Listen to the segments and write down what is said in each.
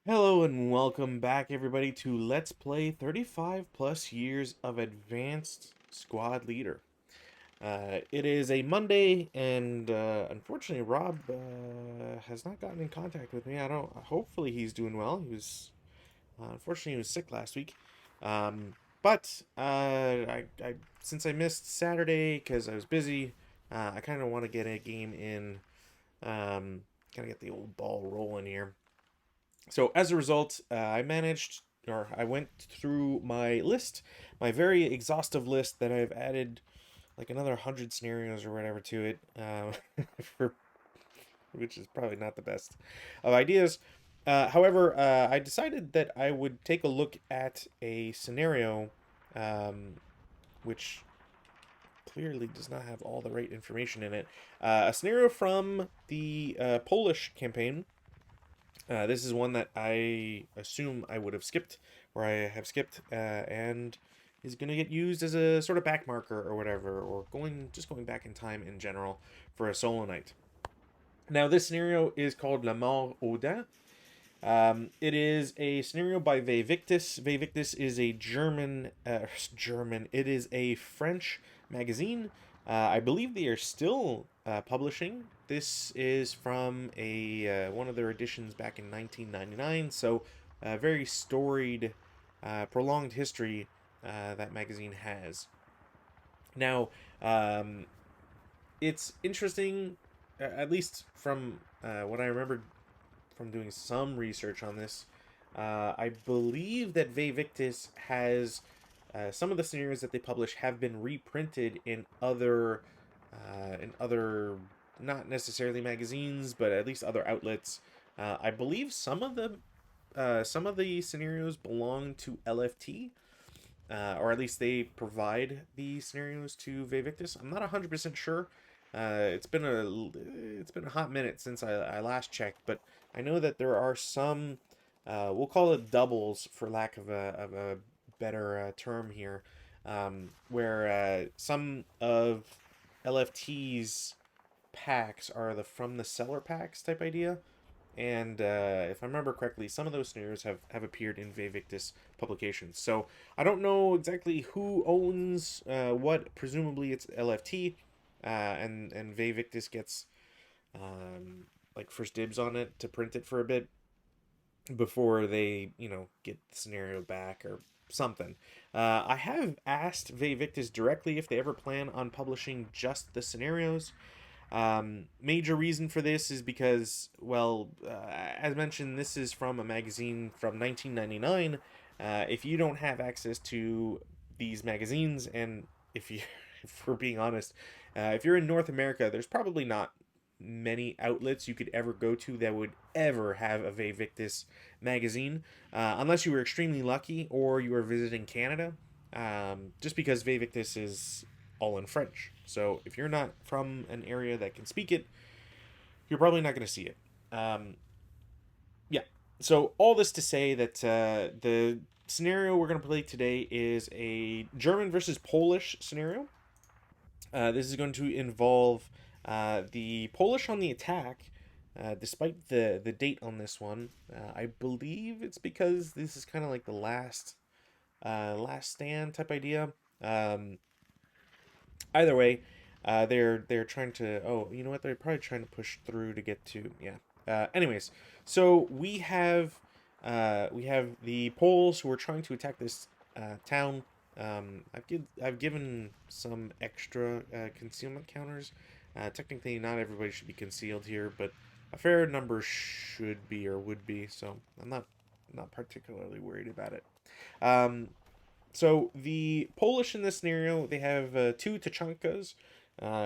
Hello and welcome back, everybody, to Let's Play 35 plus years of Advanced Squad Leader. It is a Monday, and unfortunately, Rob has not gotten in contact with me. I don't. Hopefully, he's doing well. Unfortunately, he was sick last week. But since I missed Saturday because I was busy, I kind of want to get a game in. Kind of get the old ball rolling here. So as a result, I went through my list, my very exhaustive list that I've added like another 100 scenarios or whatever to it, for which is probably not the best of ideas. However, I decided that I would take a look at a scenario, um, which clearly does not have all the right information in it. A scenario from the Polish campaign. This is one that I assume I would have skipped, or I have skipped, and is going to get used as a sort of back marker or whatever, or going back in time in general for a solo night. Now, this scenario is called La Mort aux Dents. It is a scenario by VV-Victus. VV-Victus is a German. It is a French magazine. I believe they are still publishing. This is from a one of their editions back in 1999. So, a very storied, prolonged history that magazine has. Now, it's interesting, at least from what I remember from doing some research on this. I believe that VV-Victus has some of the scenarios that they publish have been reprinted in other, not necessarily magazines, but at least other outlets. I believe some of the scenarios belong to LFT, or at least they provide the scenarios to VV-Victus. I'm not 100% sure. It's been a hot minute since I last checked, but I know that there are some, we'll call it doubles for lack of a better term here, where some of LFT's packs are the from the seller packs type idea. And if I remember correctly, some of those scenarios have appeared in VV-Victus publications. So I don't know exactly who owns what. Presumably it's LFT, and VV-Victus gets like first dibs on it to print it for a bit before they get the scenario back or something. I have asked VV-Victus directly if they ever plan on publishing just the scenarios. Major reason for this is because, well, as mentioned, this is from a magazine from 1999. If you don't have access to these magazines, and if you, if we're being honest, if you're in North America, there's probably not many outlets you could ever go to that would ever have a VV-Victus magazine, unless you were extremely lucky or you were visiting Canada. Just because VV-Victus is all in French. So if you're not from an area that can speak it, you're probably not going to see it. Yeah. So all this to say that the scenario we're going to play today is a German versus Polish scenario. This is going to involve the Polish on the attack. Despite the date on this one, I believe it's because this is kind of like the last stand type idea. Either way, they're trying to. Oh, you know what? They're probably trying to push through to get to. Yeah. Anyways, so we have the Poles who are trying to attack this town. I've given some extra concealment counters. Technically, not everybody should be concealed here, but a fair number should be or would be. So I'm not particularly worried about it. Um, so the Polish in this scenario, they have two Tachankas,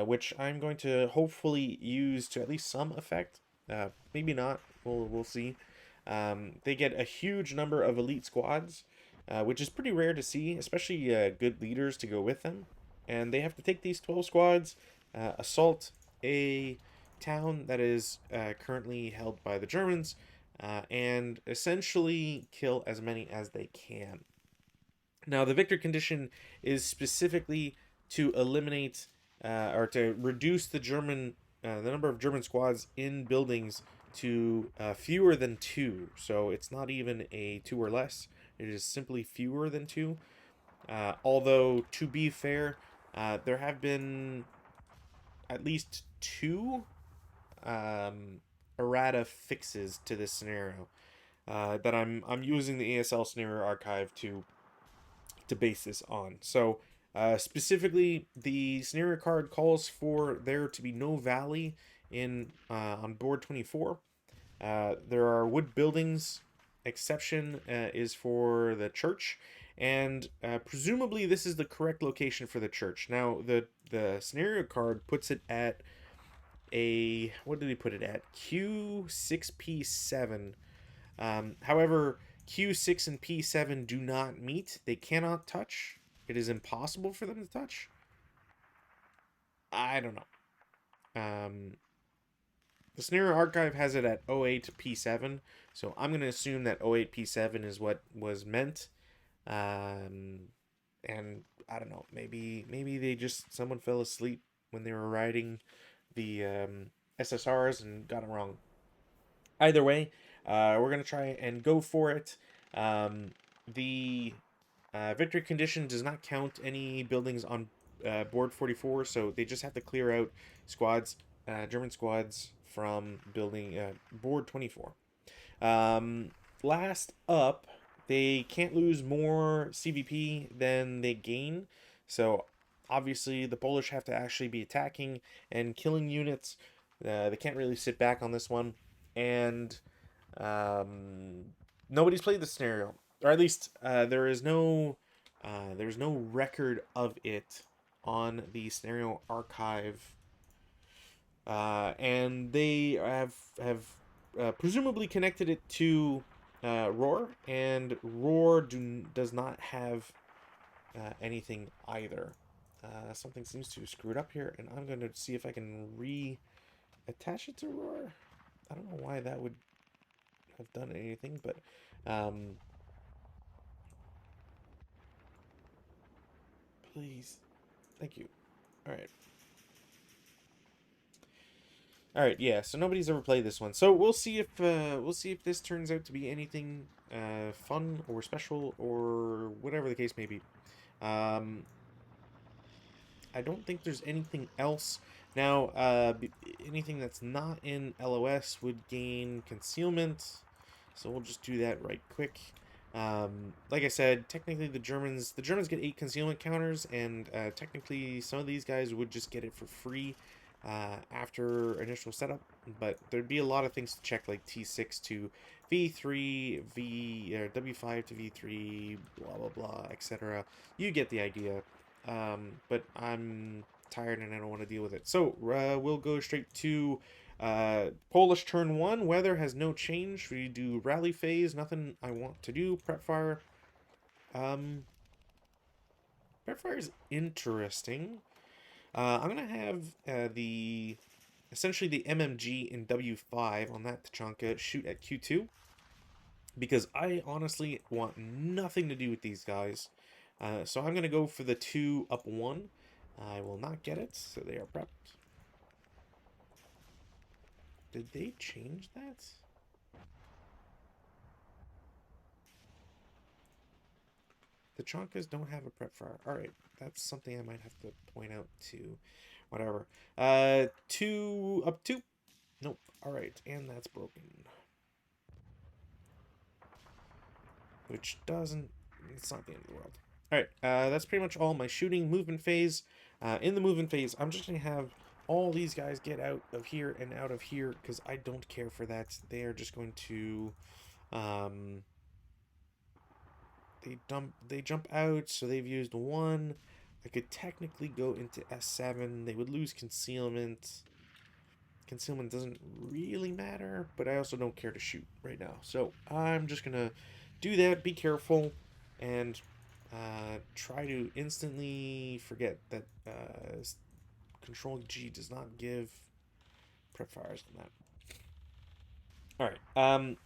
which I'm going to hopefully use to at least some effect. Maybe not. We'll see. They get a huge number of elite squads, which is pretty rare to see, especially good leaders to go with them. And they have to take these 12 squads, assault a town that is currently held by the Germans, and essentially kill as many as they can. Now, the victor condition is specifically to eliminate or to reduce the number of German squads in buildings to fewer than 2. So it's not even a 2 or less. It is simply fewer than 2. Although, to be fair, there have been at least 2 errata fixes to this scenario that I'm using the ASL scenario archive to base this on. So specifically, the scenario card calls for there to be no valley in on board 24. There are wood buildings. Exception is for the church, and presumably this is the correct location for the church. Now the scenario card puts it at a, what did he put it at? Q6P7. However, Q6 and P7 do not meet. They cannot touch. It is impossible for them to touch. I don't know. The Scenario Archive has it at 08P7, so I'm going to assume that 08P7 is what was meant. And I don't know, maybe they just, someone fell asleep when they were writing the SSRs and got it wrong. Either way, we're going to try and go for it. The victory condition does not count any buildings on board 44, so they just have to clear out squads, German squads from building board 24. Last up, they can't lose more CVP than they gain, so obviously the Polish have to actually be attacking and killing units. They can't really sit back on this one, and nobody's played the scenario, or at least there's no record of it on the scenario archive, and they have presumably connected it to Roar, and Roar does not have anything either. Something seems to screw it up here, and I'm going to see if I can reattach it to Roar. I don't know why that would have done anything, but please, thank you. All right, yeah. So nobody's ever played this one, so we'll see if this turns out to be anything fun or special or whatever the case may be. I don't think there's anything else. Now, anything that's not in LOS would gain concealment, so we'll just do that right quick. Like I said, technically the Germans get 8 concealment counters, and technically some of these guys would just get it for free after initial setup, but there'd be a lot of things to check, like T6 to V3, W5 to V3, blah blah blah, etc. You get the idea. But I'm tired and I don't want to deal with it. So we'll go straight to Polish turn 1. Weather has no change. We do rally phase. Nothing I want to do. Prep fire. Prep fire is interesting. I'm gonna have essentially the MMG in W5 on that Tachanka shoot at Q2, because I honestly want nothing to do with these guys. So I'm going to go for the 2 up 1. I will not get it, so they are prepped. Did they change that? The Chonkas don't have a prep fire. Alright, that's something I might have to point out to whatever. 2 up 2. Nope. Alright, and that's broken. Which doesn't... It's not the end of the world. Alright, that's pretty much all my shooting. Movement phase. In the movement phase, I'm just going to have all these guys get out of here and out of here, because I don't care for that. They are just going to... They jump out, so they've used 1. I could technically go into S7. They would lose concealment. Concealment doesn't really matter, but I also don't care to shoot right now. So I'm just going to do that, be careful, and try to instantly forget that Control G does not give prep fires on that. Alright,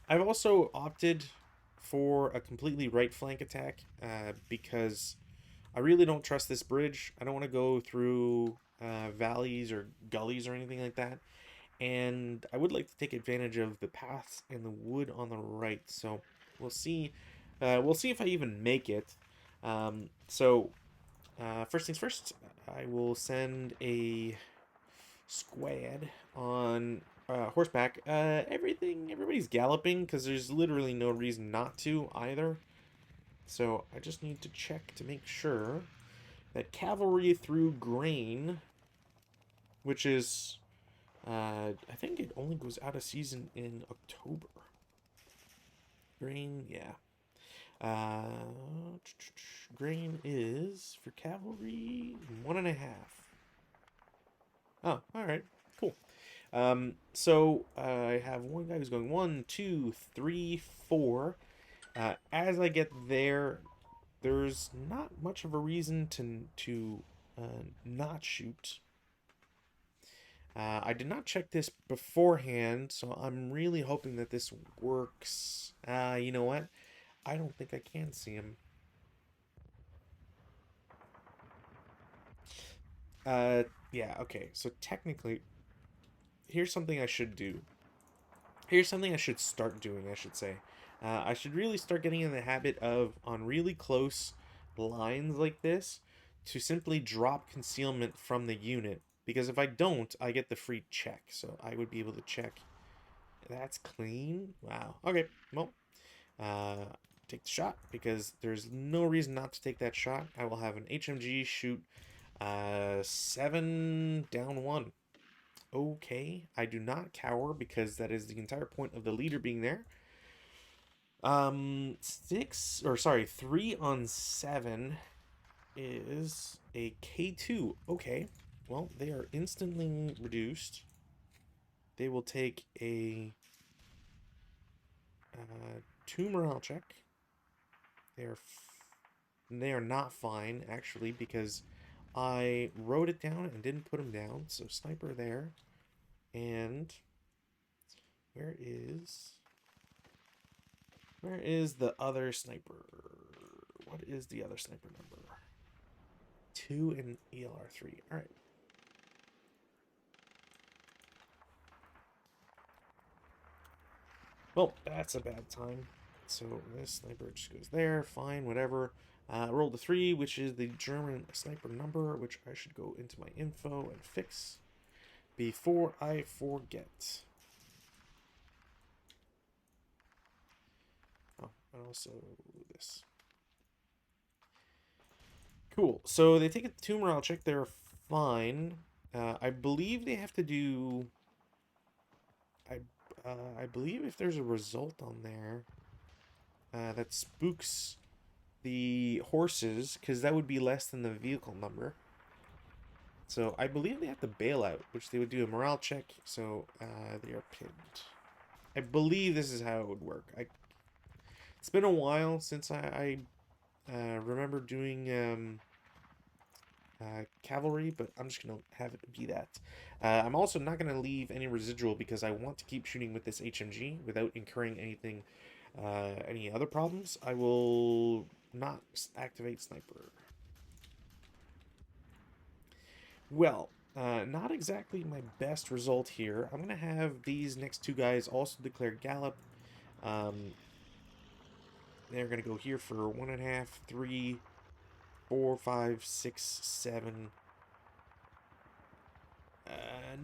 I've also opted for a completely right flank attack because I really don't trust this bridge. I don't want to go through valleys or gullies or anything like that. and I would like to take advantage of the paths and the wood on the right. So we'll see. We'll see if I even make it. First things first, I will send a squad on horseback. Everybody's galloping because there's literally no reason not to either. So I just need to check to make sure that cavalry through grain, which is, I think it only goes out of season in October. Grain, yeah. Grain is for cavalry 1.5. Oh, all right, cool. I have one guy who's going 1, 2, 3, 4. As I get there, there's not much of a reason to not shoot. I did not check this beforehand, so I'm really hoping that this works. You know what? I don't think I can see him. Yeah, okay. So technically, here's something I should do. Here's something I should start doing, I should say. I should really start getting in the habit of, on really close lines like this, to simply drop concealment from the unit. Because if I don't, I get the free check. So I would be able to check. That's clean. Wow. Okay. Well, take the shot because there's no reason not to take that shot. I will have an HMG shoot 7 down 1. Okay, I do not cower because that is the entire point of the leader being there. 3 on 7 is a K2. Okay, well, they are instantly reduced. They will take a 2 morale check. They are not fine, actually, because I wrote it down and didn't put them down. So sniper there. And where is the other sniper? What is the other sniper number? 2 and ELR3. All right. Well, that's a bad time. So this sniper just goes there. Fine, whatever. Rolled a 3, which is the German sniper number, which I should go into my info and fix before I forget. Oh, and also this. Cool. So they take a 2 morale check. They're fine. I believe they have to do. I believe if there's a result on there that spooks the horses, because that would be less than the vehicle number. So I believe they have to bail out, which they would do a morale check. So they are pinned. I believe this is how it would work. It's been a while since I remember doing cavalry, but I'm just going to have it be that. I'm also not going to leave any residual because I want to keep shooting with this HMG without incurring anything, any other problems. I will not activate sniper. Well, not exactly my best result here. I'm going to have these next 2 guys also declare gallop. They're going to go here for 1.5, 3, 4, 5, 6, 7.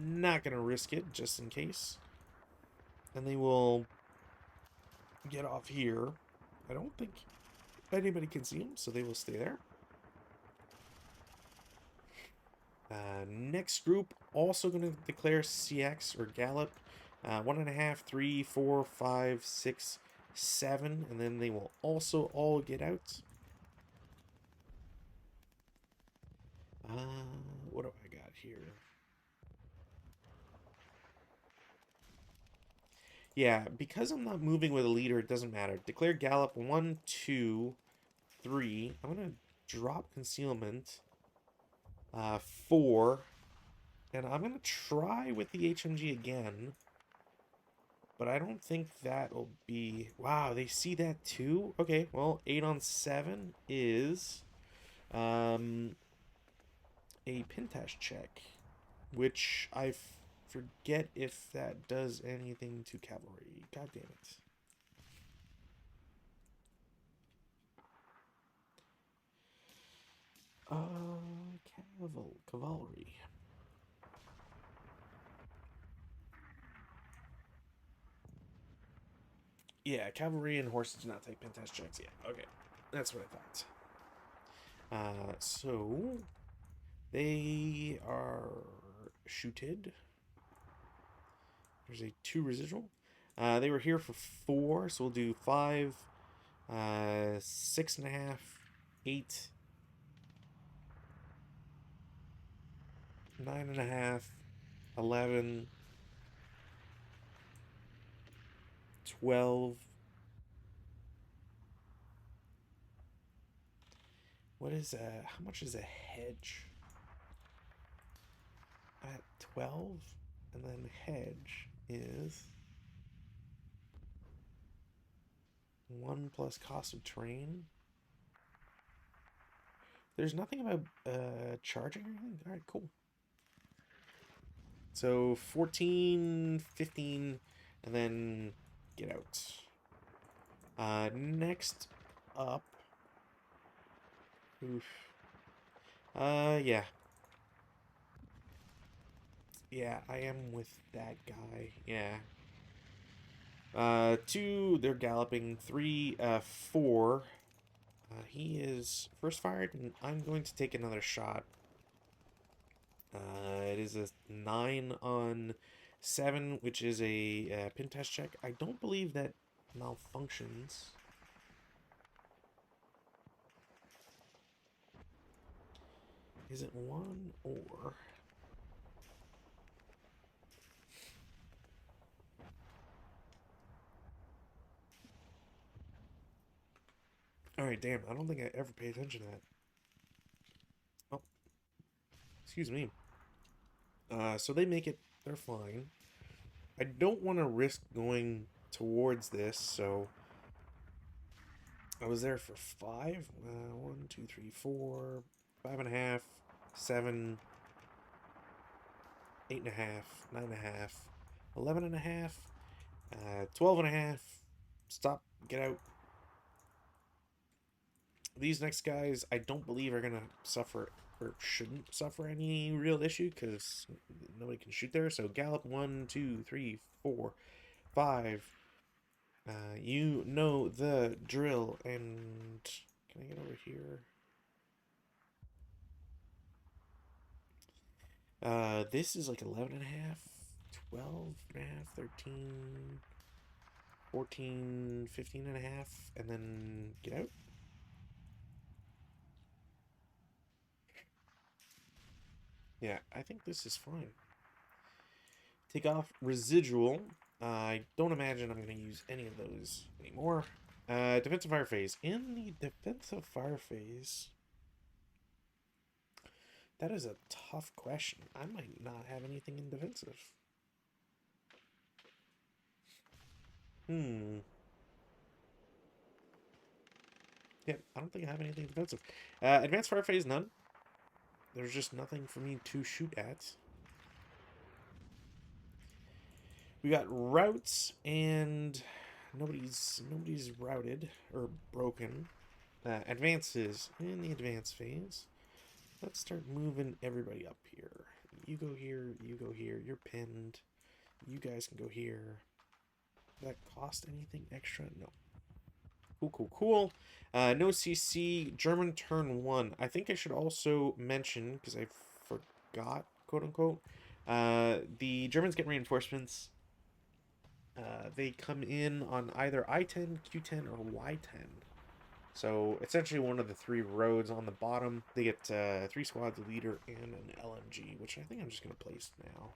Not going to risk it, just in case. And they will get off here. I don't think anybody can see them, so they will stay there. Next group, also going to declare CX or gallop. 1.5, 3, 4, 5, 6, 7. And then they will also all get out. What do I got here? Yeah, because I'm not moving with a leader, it doesn't matter. Declare gallop 1, 2, 3. I'm going to drop concealment 4. And I'm going to try with the HMG again. But I don't think that'll be... Wow, they see that too? Okay, well, 8 on 7 is a Pintash check, which I forget if that does anything to cavalry. God damn it. Cavalry. Yeah, cavalry and horses do not take pen test checks. Yeah, okay. That's what I thought. So they are shooted. There's a 2 residual. They were here for 4, so we'll do 5, 6.5, 8, 9.5, 11, 12. What is how much is a hedge? At 12, and then hedge is 1 plus cost of terrain. There's nothing about charging or anything. All right, cool. So 14, 15, and then get out. Next up. Oof. Yeah. Yeah, I am with that guy. Yeah. 2, they're galloping. 3, 4. He is first fired, and I'm going to take another shot. It is a 9 on 7, which is a pin test check. I don't believe that malfunctions. Is it 1 or... Alright, damn. I don't think I ever pay attention to that. Oh. Excuse me. So they make it. They're fine. I don't want to risk going towards this, so... I was there for 5. 1, 2, 3, 4, 5.5, 7, 8.5, 9.5, 11.5, 12.5. Stop. Get out. These next guys, I don't believe are gonna suffer or shouldn't suffer any real issue because nobody can shoot there. So gallop 1, 2, 3, 4, 5. You know the drill. And can I get over here? This is like 11.5, 12.5, 13, 14, 15.5, and then get out. Yeah, I think this is fine. Take off residual. I don't imagine I'm going to use any of those anymore. Defensive fire phase. In the defensive fire phase, that is a tough question. I might not have anything in defensive. Yep, I don't think I have anything defensive. Advanced fire phase, none. There's just nothing for me to shoot at. We got routes, and nobody's routed or broken. Advances in the advance phase. Let's start moving everybody up here. You go here, you go here. You're pinned. You guys can go here. Does that cost anything extra? No. Cool, cool, cool. No CC. German turn 1. I think I should also mention, because I forgot, quote unquote, the Germans get reinforcements. They come in on either I-10, Q-10, or Y-10. So essentially one of the 3 roads on the bottom. They get 3 squads, a leader, and an LMG, which I think I'm just going to place now.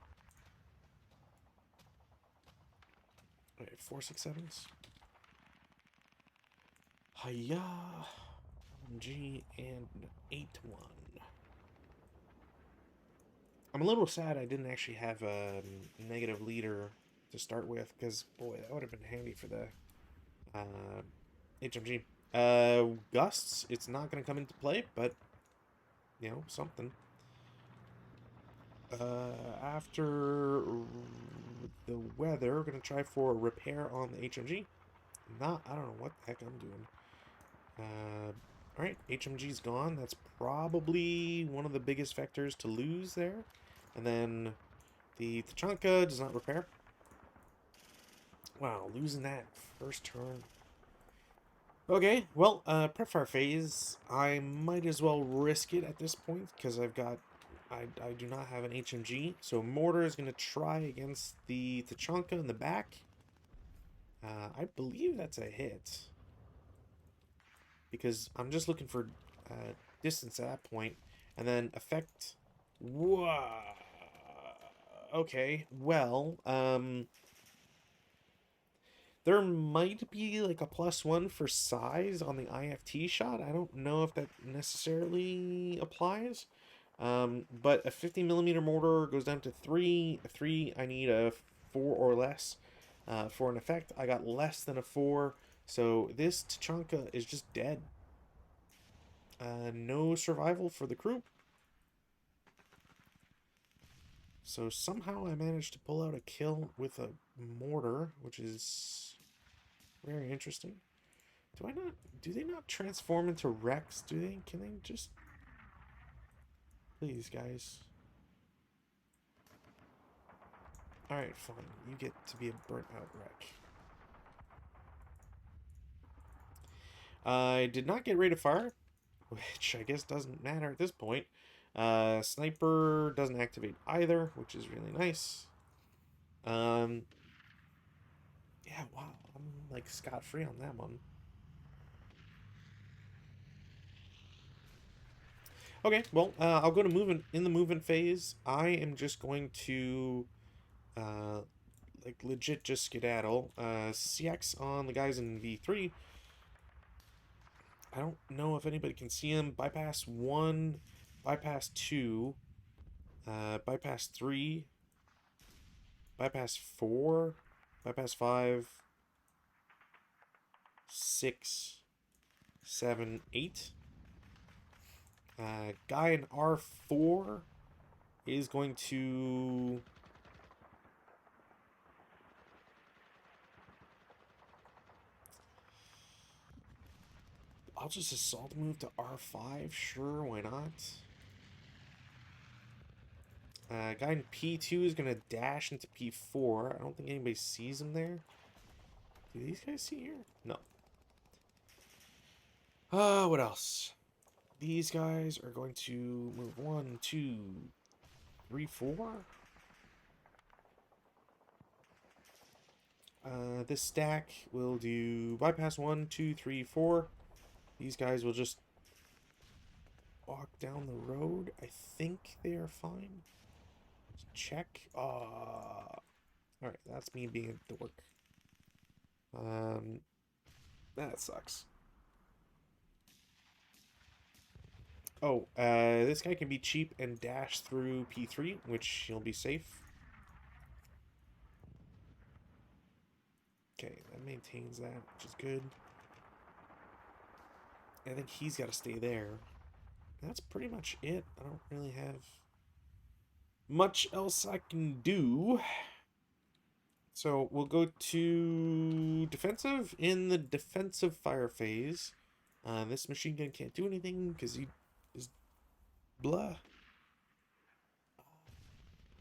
Okay, 4, 6, 7s. Hiya! LMG and 8-1. I'm a little sad I didn't actually have a negative leader to start with, because, boy, that would have been handy for the HMG. Gusts, it's not going to come into play, but, you know, something. After the weather, we're going to try for a repair on the HMG. I don't know what the heck I'm doing. Alright, HMG's gone. That's probably one of the biggest vectors to lose there. And then the Tachanka does not repair. Wow, losing that first turn. Okay, well, prep fire phase. I might as well risk it at this point because I do not have an HMG. So mortar is going to try against the Tachanka in the back. I believe that's a hit because I'm just looking for distance at that point, and then effect. Whoa. Okay, well, there might be like a +1 for size on the IFT shot. I don't know if that necessarily applies. But a 50mm mortar goes down to 3. A 3, I need a 4 or less. For an effect, I got less than a 4. So this Tachanka is just dead. No survival for the crew. So somehow I managed to pull out a kill with a mortar, which is very interesting. Do they not transform into Rex? Can they just... Please, guys. Alright, fine. You get to be a burnt out wreck. I did not get rate of fire, which I guess doesn't matter at this point. Sniper doesn't activate either, which is really nice. Yeah, wow. I'm like scot-free on that one. Okay, well, I'll go to movement. In the movement phase, I am just going to, like, legit just skedaddle. CX on the guys in V3. I don't know if anybody can see him. Bypass 1, bypass 2, bypass 3, bypass 4, bypass 5, 6, 7, 8. Guy in R4 is going to... I'll just assault move to R5. Sure, why not? Guy in P2 is going to dash into P4. I don't think anybody sees him there. Do these guys see here? No. What else? These guys are going to move 1, 2, 3, 4. This stack will do bypass 1, 2, 3, 4. These guys will just walk down the road. I think they are fine. Let's check. Alright, that's me being a dork. That sucks. Oh, this guy can be cheap and dash through P3, which he'll be safe. Okay, that maintains that, which is good. I think he's got to stay there. That's pretty much it. I don't really have much else I can do. So we'll go to defensive. In the defensive fire phase, this machine gun can't do anything because he is blah.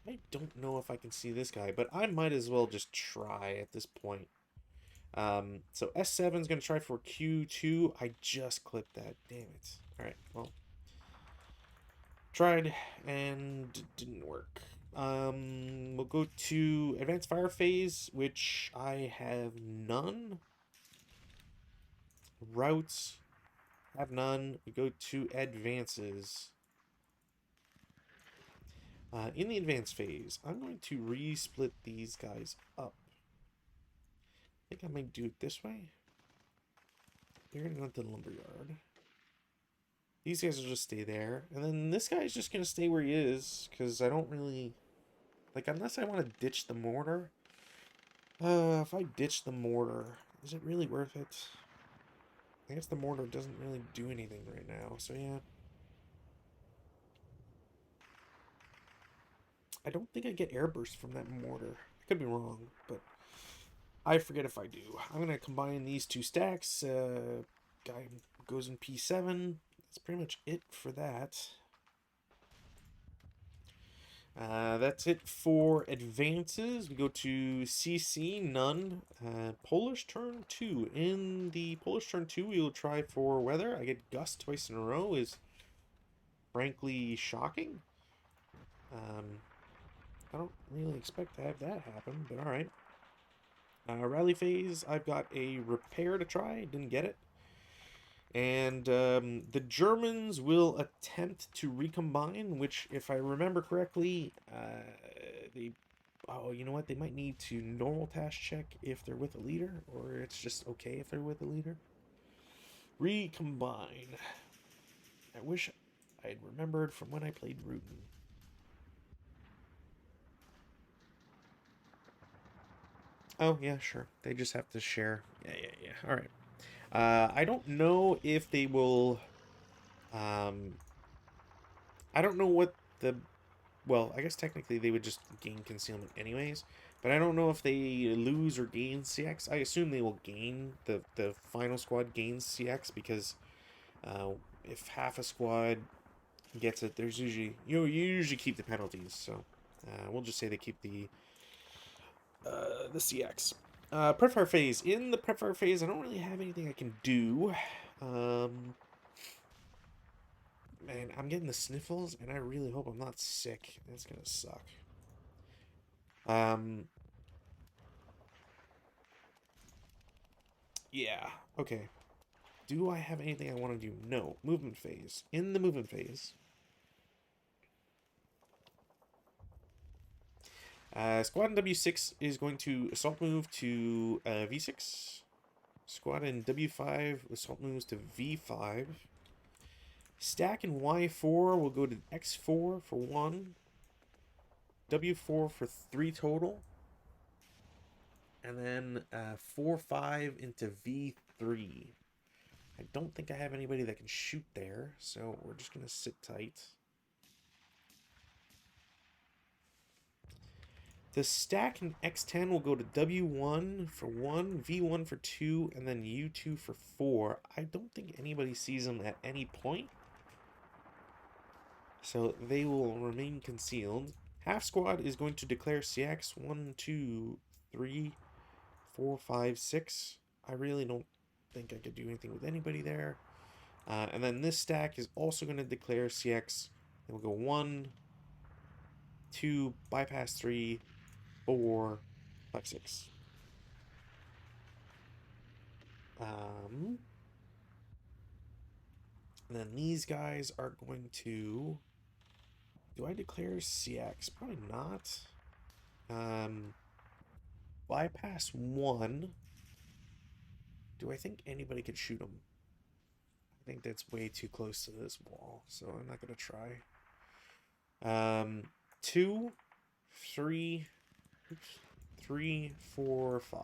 I don't know if I can see this guy, but I might as well just try at this point. So S7 is going to try for Q2. I just clipped that. Damn it. Alright, well. Tried and didn't work. We'll go to advanced fire phase, which I have none. Routes, have none. We go to advances. In the advanced phase, I'm going to resplit these guys up. I think I might do it this way. They're going to go to the lumberyard. These guys will just stay there. And then this guy's just going to stay where he is, because I don't really... Like, unless I want to ditch the mortar. If I ditch the mortar, is it really worth it? I guess the mortar doesn't really do anything right now, so yeah. I don't think I get air burst from that mortar. I could be wrong, but I forget if I do. I'm going to combine these two stacks. Guy goes in P7. That's pretty much it for that. That's it for advances. We go to CC, none. Polish turn 2. In the Polish turn 2, we will try for weather. I get gust twice in a row is frankly shocking. I don't really expect to have that happen, but alright. Rally phase, I've got a repair to try. Didn't get it. And the Germans will attempt to recombine, which, if I remember correctly, oh, you know what? They might need to normal task check if they're with a leader, or it's just okay if they're with a leader. Recombine. I wish I had remembered from when I played Rutan. Oh, yeah, sure. They just have to share. Yeah. All right. I don't know if they will... I don't know what the... Well, I guess technically they would just gain concealment anyways. But I don't know if they lose or gain CX. I assume they will gain. The final squad gains CX because if half a squad gets it, there's usually... You usually keep the penalties. So we'll just say they keep the CX. Prepfire phase. In the prepfire phase, I don't really have anything I can do. Man, I'm getting the sniffles, and I really hope I'm not sick. That's gonna suck. Yeah, okay. Do I have anything I want to do? No. Movement phase. In the movement phase. Squad in W6 is going to assault move to V6. Squad in W5 assault moves to V5. Stack in Y4 will go to X4 for 1. W4 for 3 total. And then 4-5 into V3. I don't think I have anybody that can shoot there, so we're just going to sit tight. The stack in X10 will go to W1 for 1, V1 for 2, and then U2 for 4. I don't think anybody sees them at any point, so they will remain concealed. Half squad is going to declare CX 1, 2, 3, 4, 5, 6. I really don't think I could do anything with anybody there. And then this stack is also going to declare CX. It will go 1, 2, bypass 3, 4, 5, 6. And then these guys are going to... Do I declare CX? Probably not. Bypass 1. Do I think anybody could shoot them? I think that's way too close to this wall, so I'm not going to try. 2, 3, 3, 4, 5.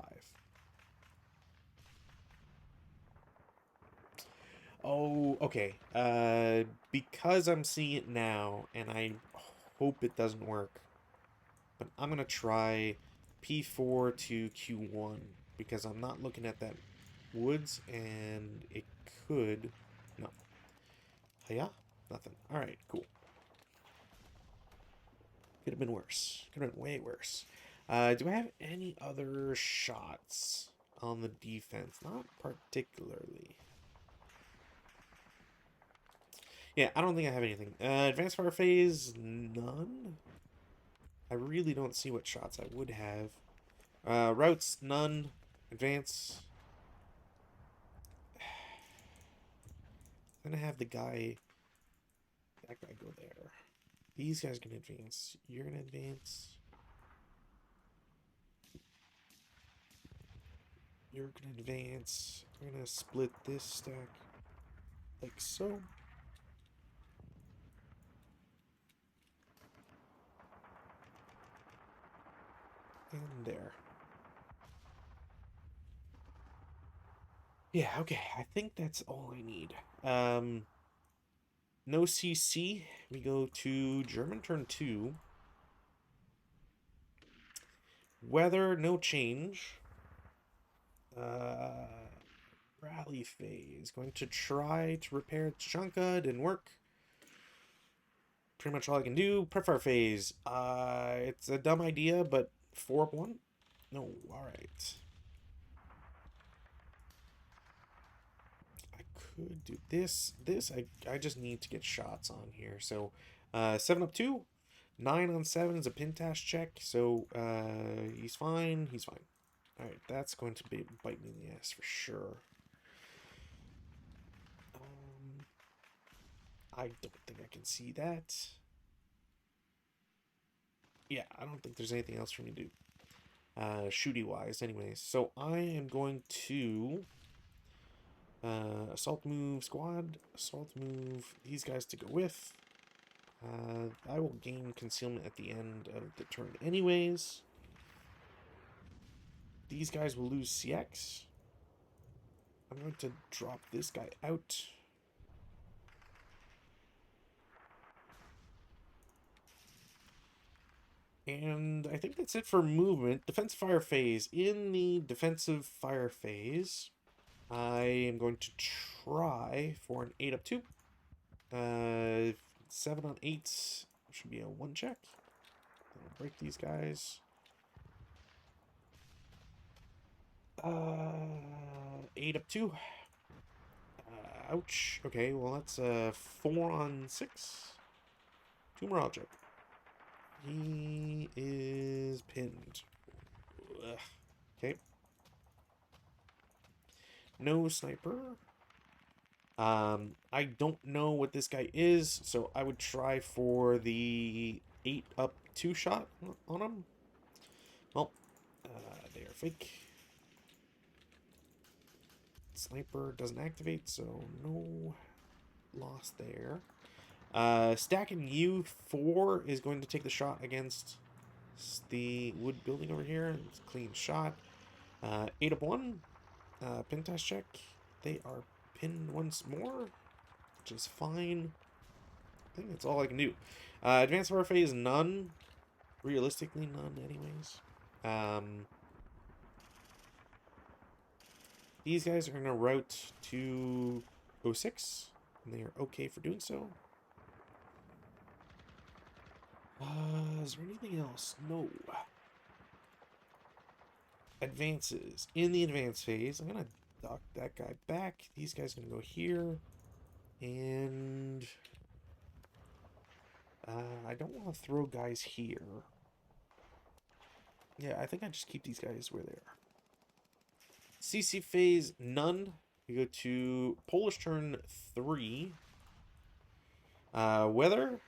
Oh, okay. Because I'm seeing it now, and I hope it doesn't work, but I'm going to try P4 to Q1, because I'm not looking at that woods, and it could... No. Yeah? Nothing. Alright, cool. Could have been worse. Could have been way worse. Do I have any other shots on the defense? Not particularly. Yeah, I don't think I have anything. Advanced fire phase, none. I really don't see what shots I would have. Routes, none. Advance. I'm gonna have the guy... That guy go there. These guys can advance. You're gonna advance. You're gonna advance. I'm gonna split this stack like so. And there. Yeah, okay. I think that's all I need. No CC. We go to German turn 2. Weather, no change. Rally phase. Going to try to repair Tachanka. Didn't work. Pretty much all I can do. Prefire phase. It's a dumb idea, but 4-1? No, alright. I could do this. I just need to get shots on here. So, 7-2. 9 on 7 is a pintash check. So, he's fine. He's fine. Alright, that's going to bite me in the ass for sure. I don't think I can see that. Yeah, I don't think there's anything else for me to do. Shooty wise, anyways. So I am going to assault move squad, assault move these guys to go with. I will gain concealment at the end of the turn anyways. These guys will lose CX. I'm going to drop this guy out. And I think that's it for movement. Defensive fire phase. In the defensive fire phase, I am going to try for an 8-2. 7 on 8 should be a 1 check. I'll break these guys. 8-2. Ouch. Okay, well that's 4 on 6. 2 morale check. He is pinned. Ugh. Okay. No sniper. I don't know what this guy is, so I would try for the 8-2 shot on him. Well, they are fake. Sniper doesn't activate, so no loss there. Stacking U4 is going to take the shot against the wood building over here. It's a clean shot. 8-1. Pin test check. They are pinned once more, which is fine. I think that's all I can do. Advanced fire phase, none. Realistically, none anyways. These guys are going to route to 06, and they are okay for doing so. Is there anything else? No. Advances. In the advance phase, I'm going to dock that guy back. These guys are going to go here. And I don't want to throw guys here. Yeah, I think I just keep these guys where they are. CC phase, none. We go to Polish turn 3. Weather.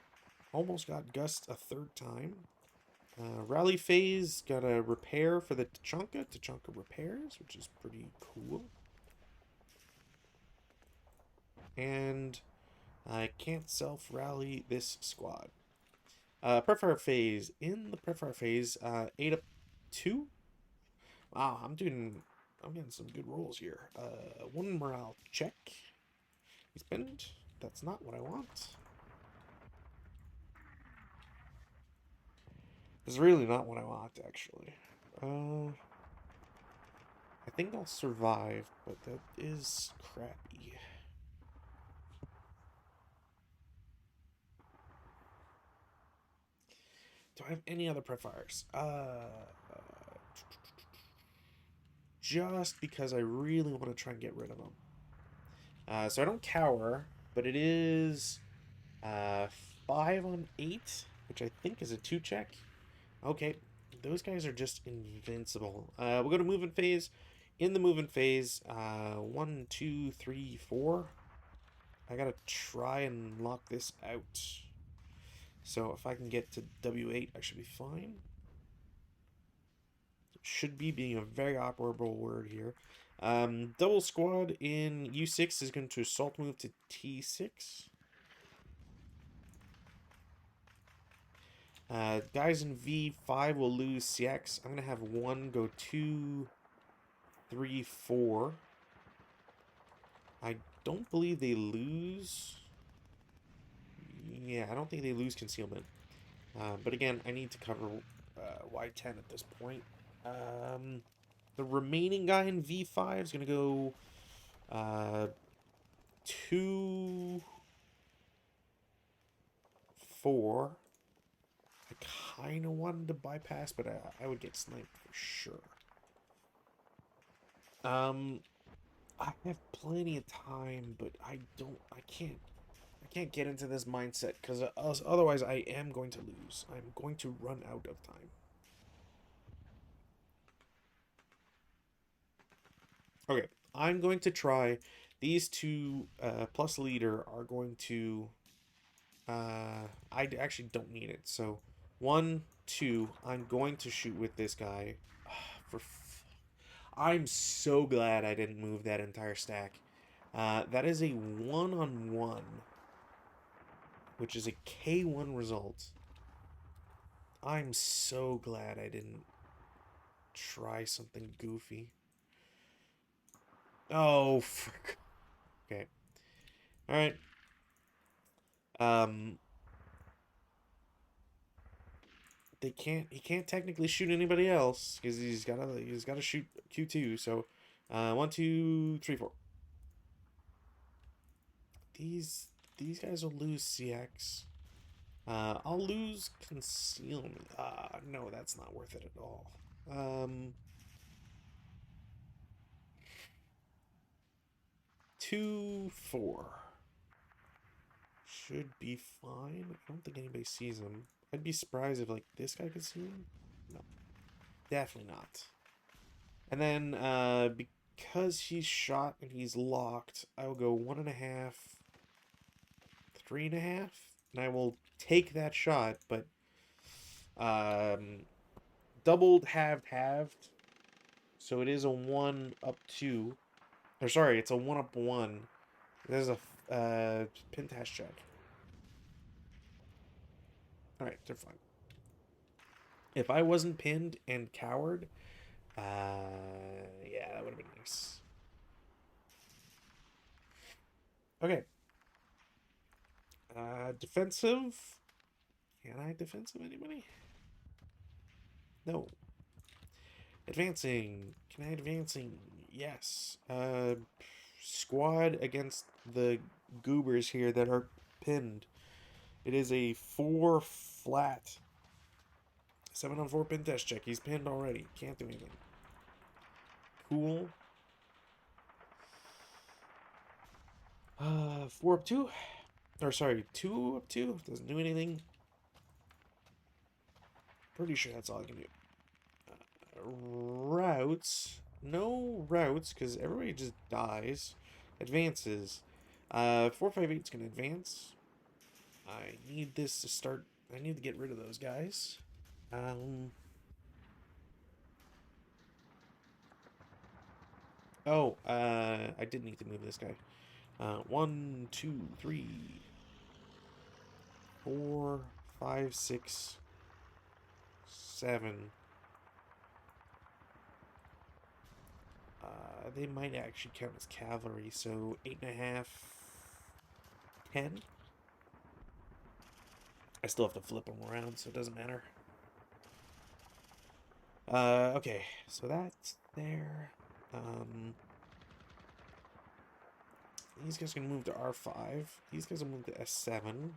Almost got gust a 3rd time. Rally phase, got a repair for the Tachanka. Tachanka repairs, which is pretty cool. And I can't self-rally this squad. Prefire phase. In the prefire phase, 8-2. Wow, I'm getting some good rolls here. 1 morale check. He's pinned. That's not what I want. It's really not what I want, actually. I think I'll survive, but that is crappy. Do I have any other prefires? Just because I really want to try and get rid of them. So I don't cower, but it is 5 on 8, which I think is a 2 check. Okay, those guys are just invincible. We'll go to movement phase. In the movement phase, 1, 2, 3, 4. I gotta try and lock this out. So if I can get to W8, I should be fine. Should be being a very operable word here. Double squad in U6 is going to assault move to T6. Guys in V5 will lose CX. I'm going to have 1 go 2, 3, 4. I don't believe they lose. Yeah, I don't think they lose concealment. But again, I need to cover Y10 at this point. The remaining guy in V5 is going to go 2, 4. I kind of wanted to bypass, but I would get sniped for sure. I have plenty of time, but I can't get into this mindset because otherwise I am going to lose. I'm going to run out of time. Okay, I'm going to try. These two plus leader are going to. I actually don't need it. So 1, 2. I'm going to shoot with this guy. I'm so glad I didn't move that entire stack. That is a 1-on-1, which is a K1 result. I'm so glad I didn't try something goofy. Oh, frick. Okay. Alright. He can't technically shoot anybody else because he's gotta shoot Q2. So 1, 2, 3, 4. These guys will lose CX. I'll lose concealment. No, that's not worth it at all. 2, 4 should be fine. I don't think anybody sees him. I'd be surprised if like this guy could see him. No, definitely not. And then because he's shot and he's locked, I will go 1.5, 3.5, and I will take that shot. But doubled, halved. So it is a 1-up-2. Or sorry, it's a 1-up-1. There's a pin task check. Alright, they're fine. If I wasn't pinned and cowered, yeah, that would have been nice. Okay. Defensive. Can I defensive anybody? No. Advancing. Can I advancing? Yes. Squad against the goobers here that are pinned. It is a 4 flat. 7-on-4 pin test check. He's pinned already. Can't do anything. Cool. 4-up-2. Or sorry, 2-up-2. Doesn't do anything. Pretty sure that's all I can do. Routes. No routes, because everybody just dies. Advances. 4-5-8 is going to advance. I need this to start. I need to get rid of those guys. Oh, I did need to move this guy. 1, 2, 3, 4, 5, 6, 7. They might actually count as cavalry, so 8.5, 10. I still have to flip them around, so it doesn't matter. Okay, so that's there. These guys can move to R5. These guys will move to S7.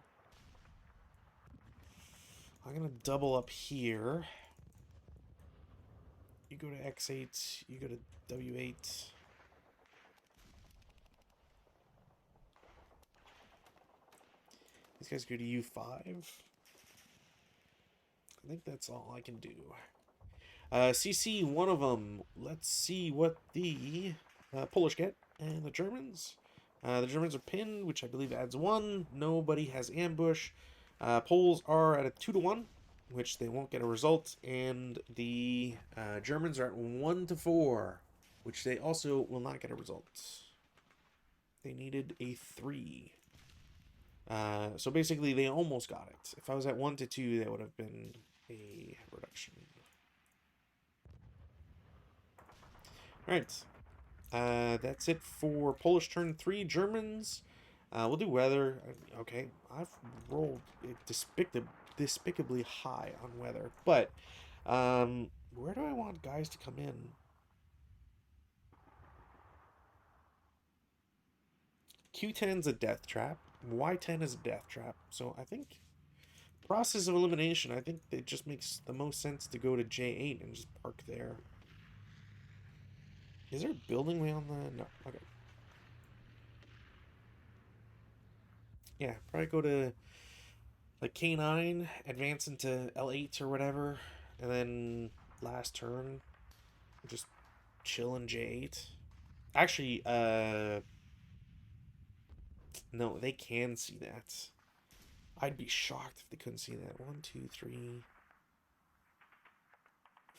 I'm gonna double up here. You go to X8, you go to W8. These guys go to U5. I think that's all I can do. CC, one of them. Let's see what the Polish get. And the Germans. The Germans are pinned, which I believe adds 1. Nobody has ambush. Poles are at a 2-to-1, which they won't get a result. And the Germans are at 1-to-4, which they also will not get a result. They needed a 3. So basically, they almost got it. If I was at 1-to-2, that would have been a reduction. Alright. That's it for Polish turn 3. Germans. We'll do weather. Okay. I've rolled despicably high on weather. But Where do I want guys to come in? Q10's a death trap. Y10 is a death trap. So I think process of elimination, I think it just makes the most sense to go to J8 and just park there. Is there a building way on the... No, okay. Yeah, probably go to like K9, advance into L8 or whatever, and then last turn, just chill in J8. Actually, no, they can see that. I'd be shocked if they couldn't see that. 1, 2, 3,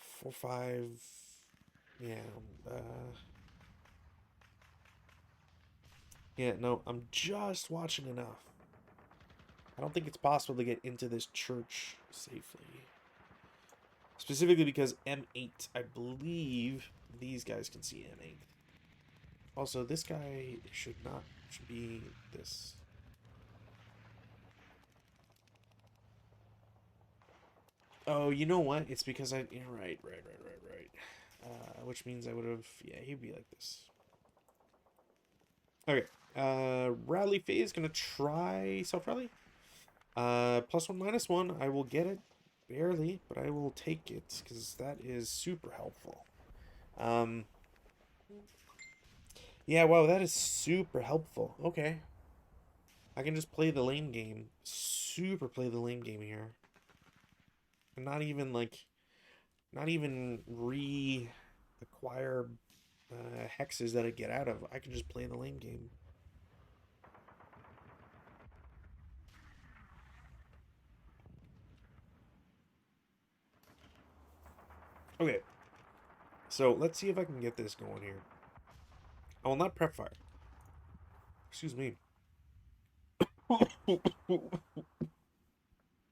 4, 5. Yeah. Yeah, no, I'm just watching enough. I don't think it's possible to get into this church safely. Specifically because M8, I believe these guys can see M8. Also, this guy should be this. Oh, you know what? It's because I... Yeah, right. Which means I would have... Yeah, he'd be like this. Okay. Rally phase. Gonna try self-rally. +1, -1. I will get it. Barely, but I will take it. Because that is super helpful. Yeah, wow, that is super helpful. Okay. I can just play the lane game. Super play the lane game here. And not even, like... Not even re-acquire hexes that I get out of. I can just play the lane game. Okay. So, let's see if I can get this going here. I will not prep fire. Excuse me.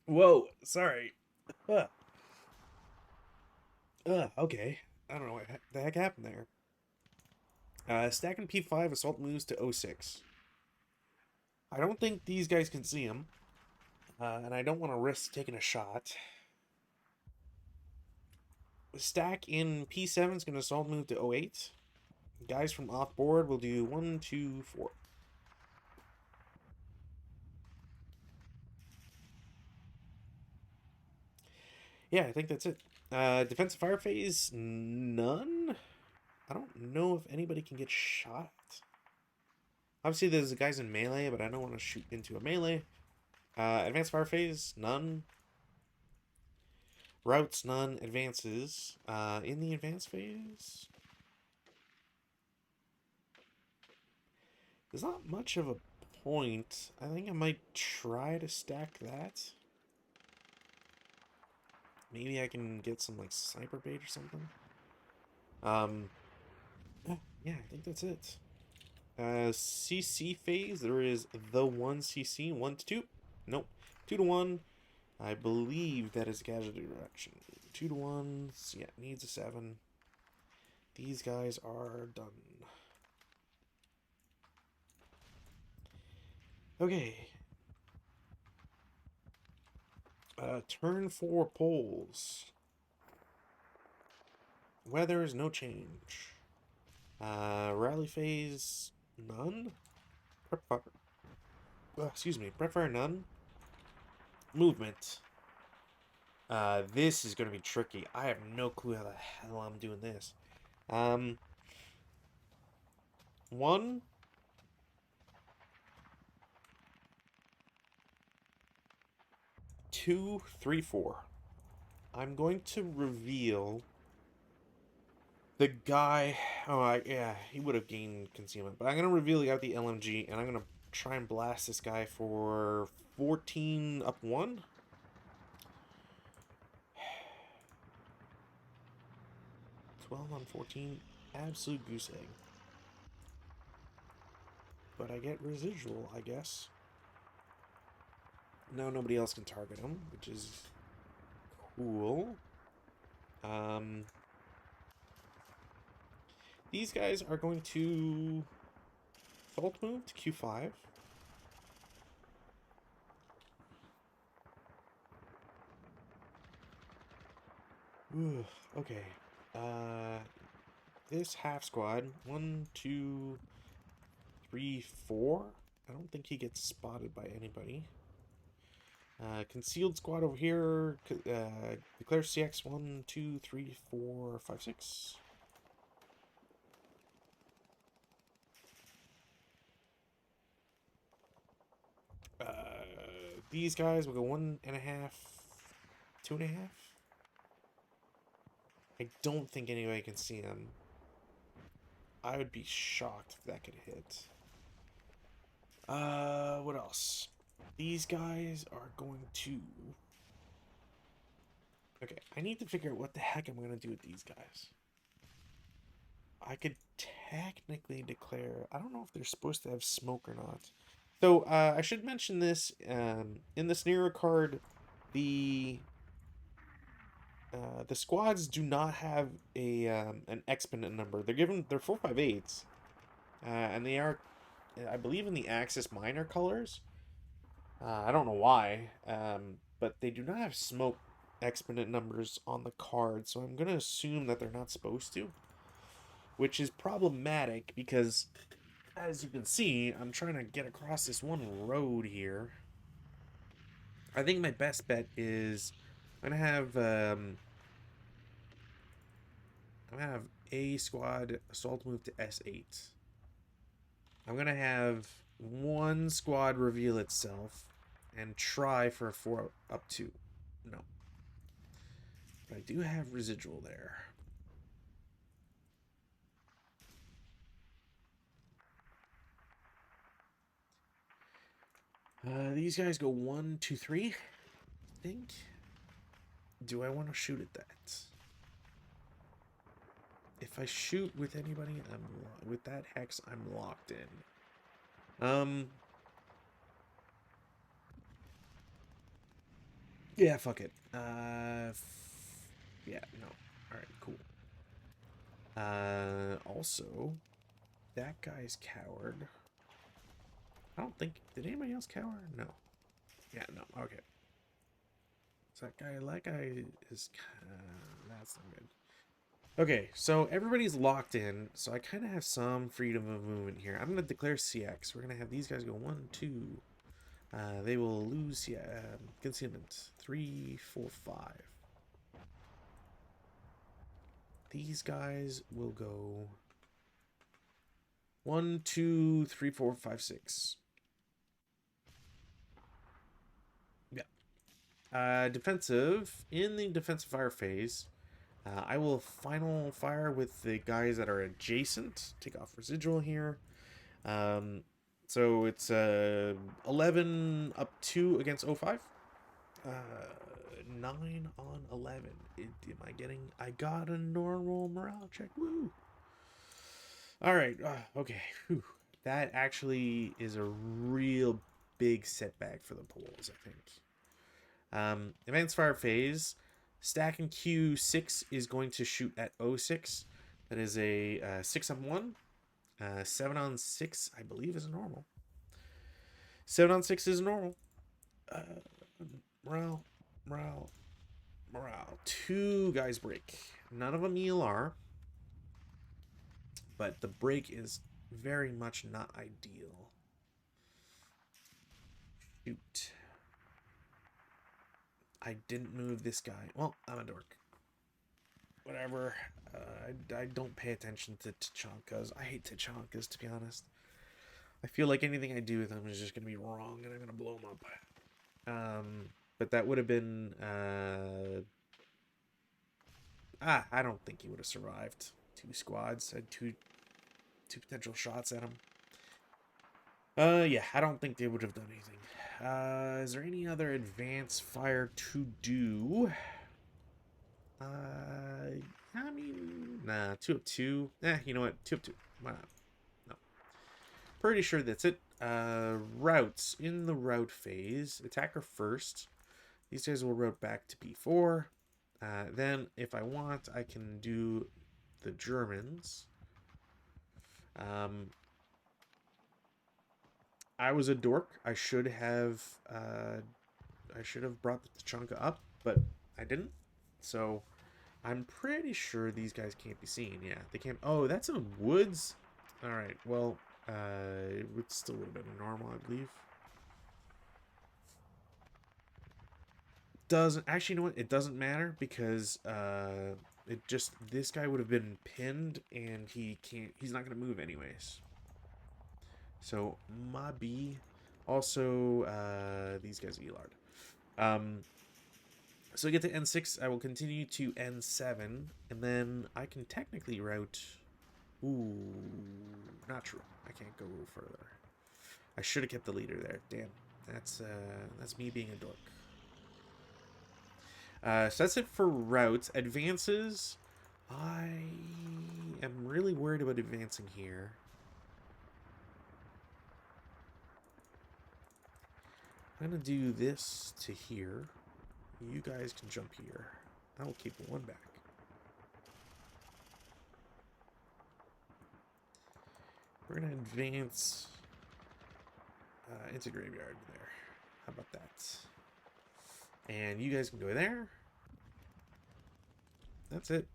Whoa, sorry. Okay. I don't know what the heck happened there. Stacking P5, assault moves to 06. I don't think these guys can see him. And I don't want to risk taking a shot. Stack in P7 is going to assault move to 08. Guys from off board will do 1, 2, 4. Yeah, I think that's it. Defensive fire phase, none. I don't know if anybody can get shot. Obviously, there's guys in melee, but I don't want to shoot into a melee. Advanced fire phase, none. Routes, none. Advances. In the advanced phase, there's not much of a point. I think I might try to stack that. Maybe I can get some, like, sniper bait or something. Yeah, I think that's it. CC phase, there is the 1 CC, 1 to 2. Nope, 2 to 1. I believe that is casualty reduction. 2 to 1, yeah, needs a 7. These guys are done. Okay. Turn 4 poles. Weather is no change. Rally phase, none. Prep fire. Excuse me, prep fire, none. Movement. This is gonna be tricky. I have no clue how the hell I'm doing this. 1, 2, 3, 4. I'm going to reveal the guy. Oh, yeah, he would have gained concealment, but I'm gonna reveal the guy with the LMG, and I'm gonna try and blast this guy for 14 up 1. On 14, absolute goose egg. But I get residual, I guess. Now nobody else can target him, which is cool. These guys are going to fault move to Q5. Ooh, okay. This half squad, 1, 2, 3, 4. I don't think he gets spotted by anybody. Concealed squad over here. Declare CX 1, 2, 3, 4, 5, 6. These guys will go 1.5, 2.5. I don't think anybody can see them. I would be shocked if that could hit. What else? These guys are going to... Okay, I need to figure out what the heck I'm going to do with these guys. I could technically declare... I don't know if they're supposed to have smoke or not. So, I should mention this. In the scenario card, the squads do not have an exponent number. They're 458s. And they are, I believe, in the Axis minor colors. I don't know why, but they do not have smoke exponent numbers on the card, so I'm going to assume that they're not supposed to, which is problematic because, as you can see, I'm trying to get across this one road here. I think my best bet is I'm going to have A squad assault move to S8. I'm going to have one squad reveal itself and try for a 4 up 2. No. But I do have residual there. These guys go 1, 2, 3. I think. Do I want to shoot at that? If I shoot with anybody, with that hex, I'm locked in. Yeah, fuck it. Yeah, no. All right, cool. Also, that guy's coward. I don't think... Did anybody else cower? No. Yeah, no. Okay. So that guy is... that's not good. Okay, so everybody's locked in, so I kind of have some freedom of movement here. I'm going to declare CX. We're going to have these guys go 1, 2. They will lose concealment. 3, 4, 5. These guys will go 1, 2, 3, 4, 5, 6. Yeah. Defensive. In the defensive fire phase, I will final fire with the guys that are adjacent. Take off residual here. So it's 11 up 2 against 05. 9 on 11. Am I getting... I got a normal morale check. Woo! Alright, okay. Whew. That actually is a real big setback for the polls, I think. Advanced fire phase. Stack and Q6 is going to shoot at 06. That is a 6 on 1. 7 on 6, I believe, is normal. 7 on 6 is normal. Morale. 2 guys break. None of them ELR. But the break is very much not ideal. Shoot. I didn't move this guy. Well, I'm a dork. Whatever. I don't pay attention to Tachankas. I hate Tachankas, to be honest. I feel like anything I do with them is just going to be wrong, and I'm going to blow them up. But that would have been... I don't think he would have survived. 2 squads. I had two potential shots at him. Yeah, I don't think they would have done anything. Is there any other advanced fire to do? I mean, nah, 2 of 2. You know what? 2 of 2. Why not? No. Pretty sure that's it. Routes. In the route phase, attacker first. These guys will route back to B4. Then, if I want, I can do the Germans. I was a dork. I should have brought the Tachanka up, but I didn't. So I'm pretty sure these guys can't be seen. Yeah, they can't. Oh, that's in woods. All right. Well, it would still would have been normal, I believe. Doesn't actually, you know what? It doesn't matter because it just this guy would have been pinned and he can't. He's not gonna move anyways. So my B. Also, these guys are Elard. So I get to N6. I will continue to N7, and then I can technically route. Ooh, not true. I can't go further. I should have kept the leader there. Damn, that's me being a dork. So that's it for routes. Advances. I am really worried about advancing here. I'm gonna do this to here. You guys can jump here. I will keep one back. We're gonna advance into graveyard there. How about that? And you guys can go there. That's it.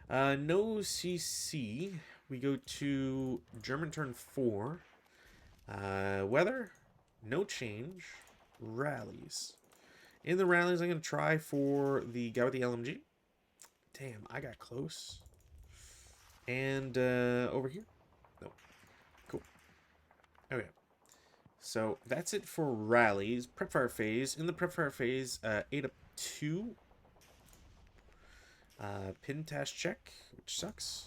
No CC. We go to German turn 4. Weather. No change. Rallies. In the rallies, I'm going to try for the guy with the LMG. Damn, I got close. And over here. Nope. Cool. Okay. So that's it for rallies. Prep fire phase. In the prep fire phase, 8 up 2. Pin task check, which sucks.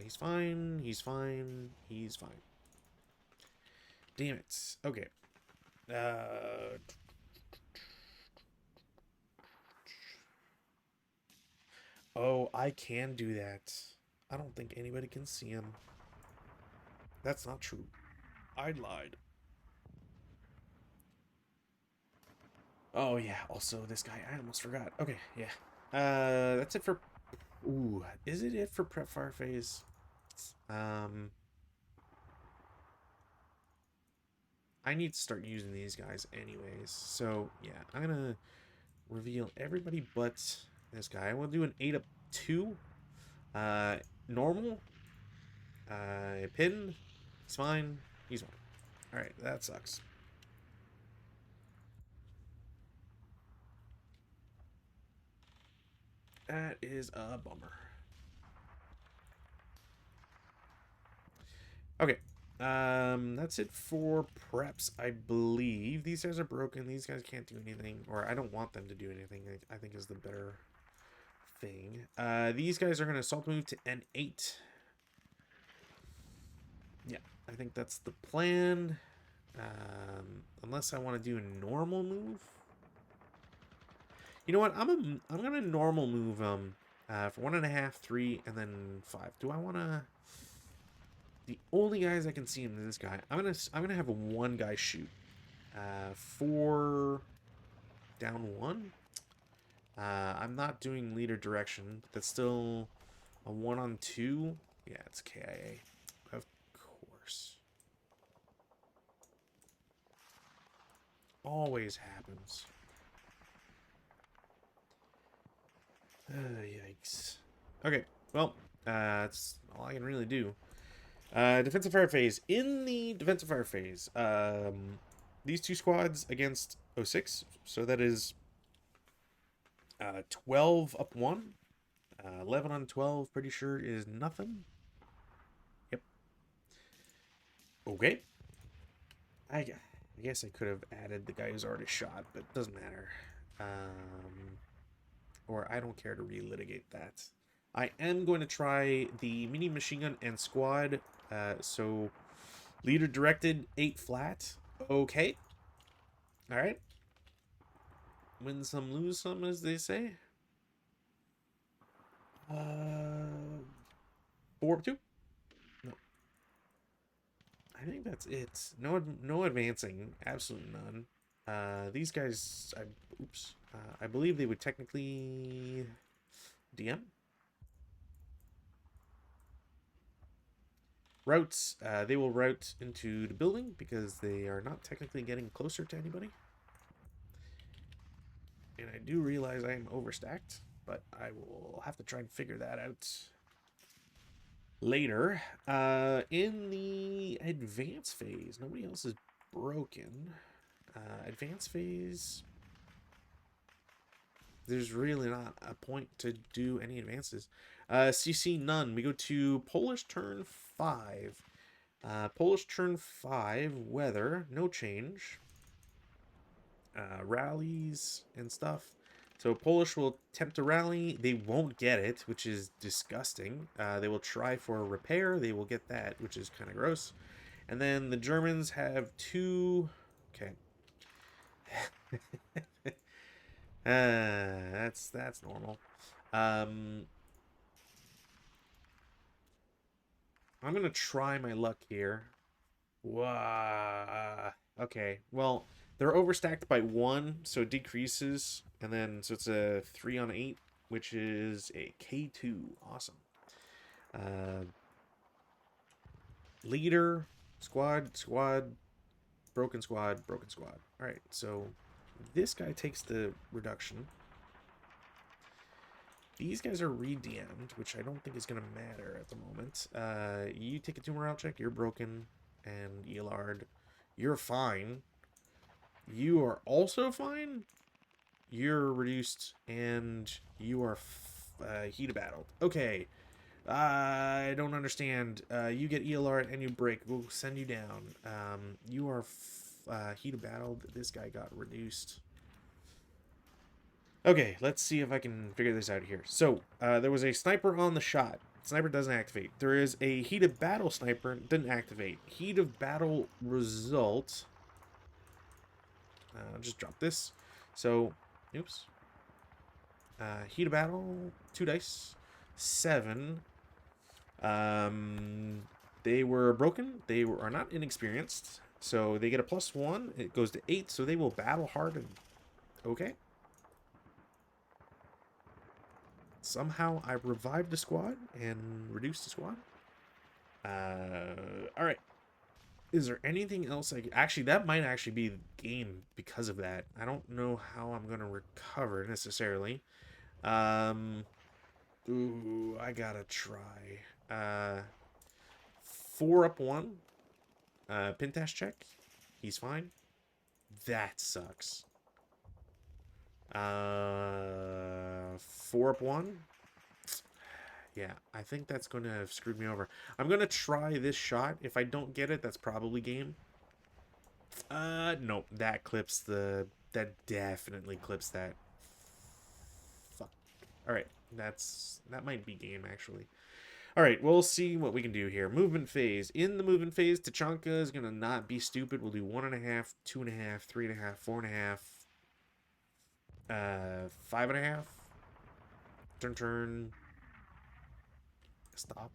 He's fine. He's fine. He's fine. Damn it. Okay. Oh, I can do that. I don't think anybody can see him. That's not true. I lied. Oh, yeah. Also, this guy, I almost forgot. Okay, yeah. That's it for... Ooh, is it for prep fire phase? I need to start using these guys anyways. So, yeah, I'm going to reveal everybody but this guy. We'll do an 8 up 2. Normal. Pin. He's fine. He's fine. Alright, that sucks. That is a bummer. Okay. That's it for preps, I believe. These guys are broken. These guys can't do anything. Or I don't want them to do anything, I think is the better thing. These guys are going to assault move to N8. Yeah, I think that's the plan. Unless I want to do a normal move. You know what? I'm gonna normal move for 1.5, 3, and then 5. Do I want to? The only guys I can see him is this guy. I'm gonna have a one guy shoot. 4 down 1. I'm not doing leader direction, but that's still a 1 on 2. Yeah, it's KIA. Of course. Always happens. Yikes. Okay, well, that's all I can really do. Defensive fire phase. In the defensive fire phase, these two squads against 06, so that is 12 up 1. 11 on 12, pretty sure is nothing. Yep. Okay. I guess I could have added the guy who's already shot, but it doesn't matter. Or I don't care to relitigate that. I am going to try the mini machine gun and squad. So leader directed 8 flat. Okay. All right. Win some, lose some, as they say. 4 up 2. No. I think that's it. No advancing. Absolutely none. These guys, I believe they would technically DM. Routes, they will route into the building because they are not technically getting closer to anybody. And I do realize I am overstacked, but I will have to try and figure that out later. In the advance phase, nobody else is broken. Advance phase, there's really not a point to do any advances. CC none. We go to Polish turn 5. Polish turn 5, weather, no change. Rallies and stuff. So Polish will attempt to rally. They won't get it, which is disgusting. They will try for a repair. They will get that, which is kind of gross. And then the Germans have 2... Okay. That's normal. I'm going to try my luck here. Wow. Okay, well, they're overstacked by 1, so it decreases. And then, so it's a 3 on 8, which is a K2. Awesome. Leader, squad, broken squad. Alright, so this guy takes the reduction. These guys are re-DM'd, which I don't think is going to matter at the moment. You take a 2 morale check, you're broken. And Elard, you're fine. You are also fine? You're reduced, and you are heat of battle. Okay. I don't understand. You get Elard and you break. We'll send you down. You are heat of battle. This guy got reduced. Okay, let's see if I can figure this out here. So, there was a sniper on the shot. Sniper doesn't activate. There is a heat of battle sniper. Didn't activate. Heat of battle result. I'll just drop this. So, oops. Heat of battle, 2 dice. 7. They were broken. They are not inexperienced. So they get a +1. It goes to 8. So they will battle hard. And okay. Somehow I revived the squad and reduced the squad. Alright. Is there anything else actually, that might actually be the game because of that. I don't know how I'm going to recover necessarily. Ooh, I gotta try. 4 up 1. Pintash check. He's fine. That sucks. 4 up 1. Yeah, I think that's going to have screwed me over. I'm going to try this shot. If I don't get it, that's probably game. Nope. That clips the... That definitely clips that. Fuck. Alright, that might be game, actually. Alright, we'll see what we can do here. Movement phase. In the movement phase, Tachanka is going to not be stupid. We'll do 1.5, 2.5, 3.5, 4.5, 5.5. Turn. Stop.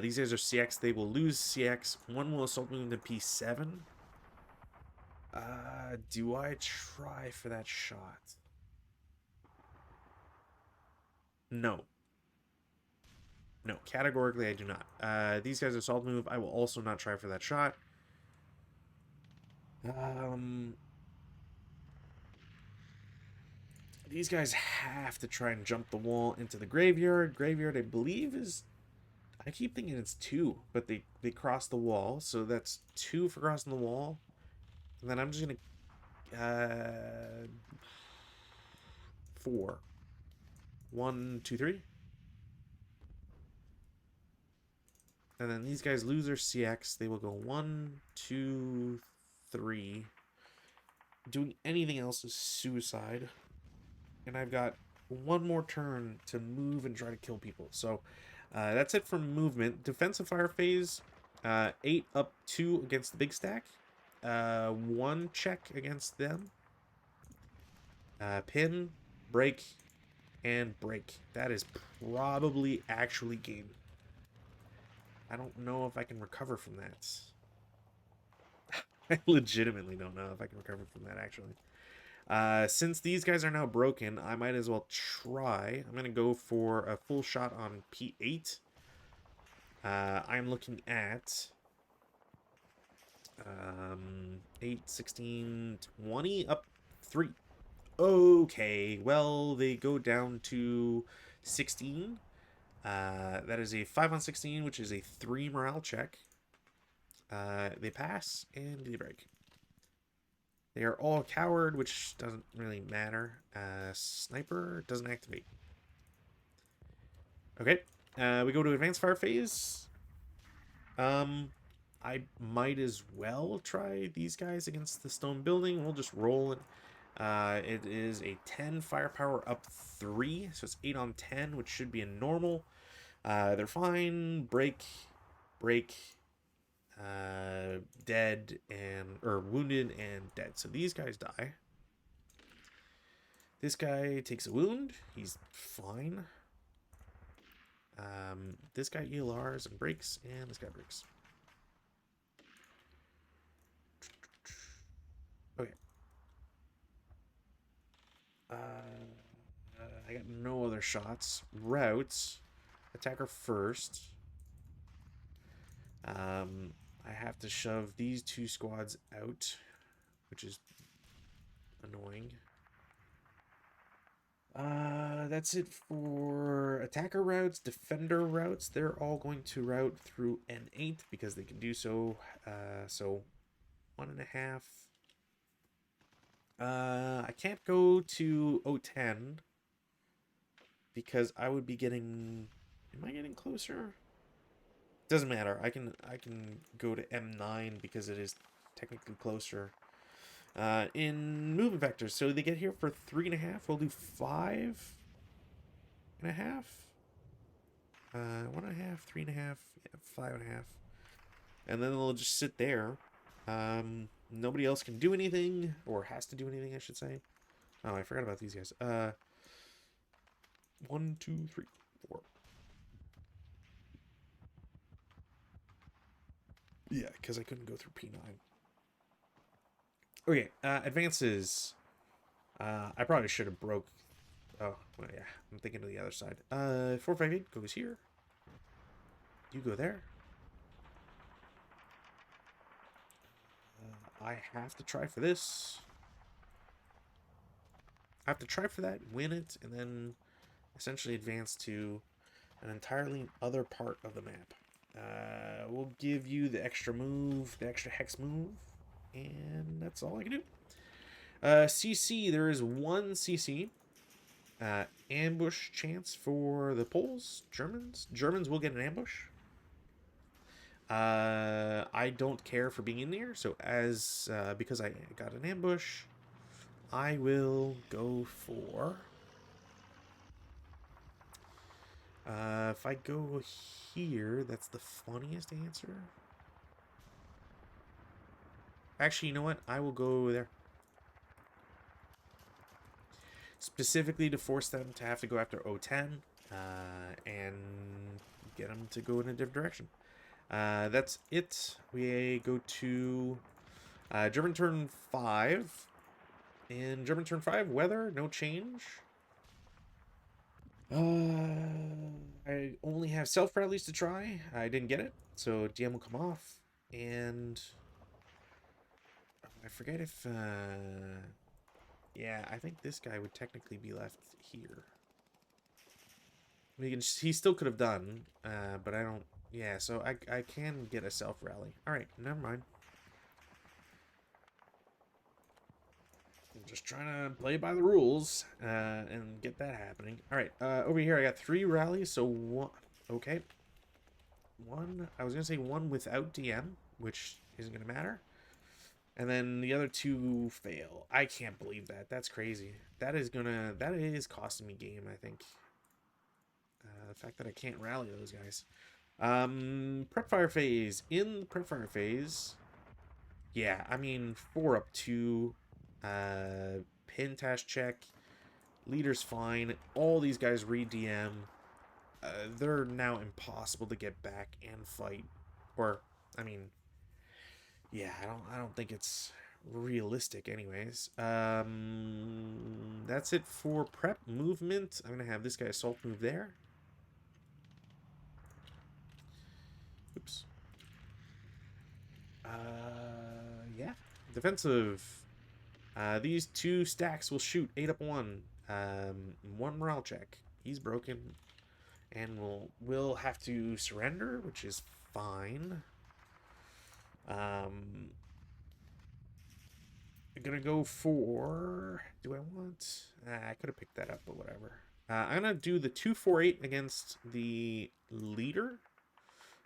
These guys are CX. They will lose CX. One will assault move to P7. Do I try for that shot? No. No, categorically I do not. These guys are assault move. I will also not try for that shot. These guys have to try and jump the wall into the graveyard. Graveyard, I believe, is... I keep thinking it's 2, but they cross the wall. So that's 2 for crossing the wall. And then I'm just going to... 4. 1, 2, 3. And then these guys lose their CX. They will go 1, 2, 3. Doing anything else is suicide. And I've got 1 more turn to move and try to kill people. So that's it for movement. Defensive fire phase, 8 up 2 against the big stack. 1 check against them. Pin, break, and break. That is probably actually game. I don't know if I can recover from that. I legitimately don't know if I can recover from that, actually. Since these guys are now broken, I might as well try. I'm going to go for a full shot on P8. I'm looking at 8, 16, 20, up 3. Okay, well, they go down to 16. That is a 5 on 16, which is a 3 morale check. They pass, and they break. They are all coward, which doesn't really matter. Sniper doesn't activate. Okay, we go to advanced fire phase. I might as well try these guys against the stone building. We'll just roll it. It is a 10 firepower up 3, so it's 8 on 10, which should be a normal. They're fine. Break, dead, or wounded and dead. So these guys die. This guy takes a wound. He's fine. This guy ELRs and breaks, and this guy breaks. Okay. I got no other shots. Routes. Attacker first. I have to shove these 2 squads out, which is annoying. That's it for attacker routes. Defender routes, they're all going to route through N8 because they can do so. So 1.5. I can't go to O10 because I would be getting. Am I getting closer? Doesn't matter. I can go to M9 because it is technically closer. In movement vectors, so they get here for 3.5. We'll do 5.5. 1.5, 3.5, yeah, 5.5, and then they'll just sit there. Nobody else can do anything, or has to do anything, I should say. Oh, I forgot about these guys. 1, 2, 3, 4. Yeah, because I couldn't go through P9. Okay, advances. I probably should have broke. Oh, well, yeah. I'm thinking of the other side. 458 goes here. You go there. I have to try for this. I have to try for that, win it, and then essentially advance to an entirely other part of the map. We'll give you the extra move, the extra hex move, and that's all I can do. CC, there is 1 CC. Ambush chance for the Poles, Germans. Germans will get an ambush. I don't care for being in there, so because I got an ambush, I will go for. If I go here, that's the funniest answer. Actually, you know what? I will go there. Specifically to force them to have to go after O10 and get them to go in a different direction. That's it. We go to German turn 5. In German turn 5, weather, no change. I only have self rallies to try. I didn't get it, so DM will come off. And I forget if yeah, I think this guy would technically be left here. He still could have done, but I don't. Yeah, so I can get a self rally. All right, never mind. I'm just trying to play by the rules and get that happening. All right, over here I got 3 rallies, so 1. Okay, 1. I was gonna say 1 without DM, which isn't gonna matter. And then the other 2 fail. I can't believe that. That's crazy. That is costing me game, I think. The fact that I can't rally those guys. Prep fire phase. In the prep fire phase, yeah, I mean 4 up 2. Pin task check. Leader's fine. All these guys read DM. They're now impossible to get back and fight. Or, I mean, yeah, I don't think it's realistic anyways. That's it for prep movement. I'm gonna have this guy assault move there. Oops. Yeah. Defensive. These two stacks will shoot 8 up 1. One morale check. He's broken. And we'll have to surrender, which is fine. I'm gonna go for... Do I want... I could have picked that up, but whatever. I'm gonna do the 248 against the leader.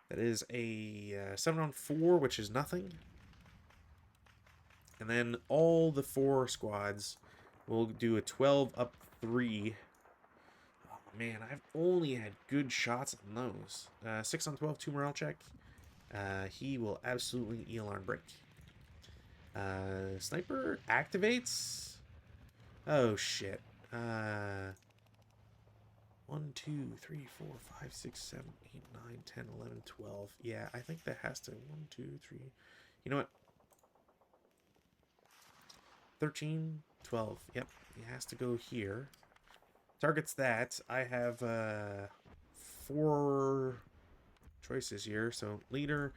That is a 7 on 4, which is nothing. And then all the 4 squads will do a 12 up 3. Oh man, I've only had good shots on those. 6 on 12, 2 morale check. He will absolutely E-alarm break. Sniper activates. Oh shit. 1, 2, 3, 4, 5, 6, 7, 8, 9, 10, 11, 12. Yeah, I think that has to... 1, 2, 3... You know what? 13, 12. Yep, it has to go here. Targets that. I have 4 choices here. So, leader,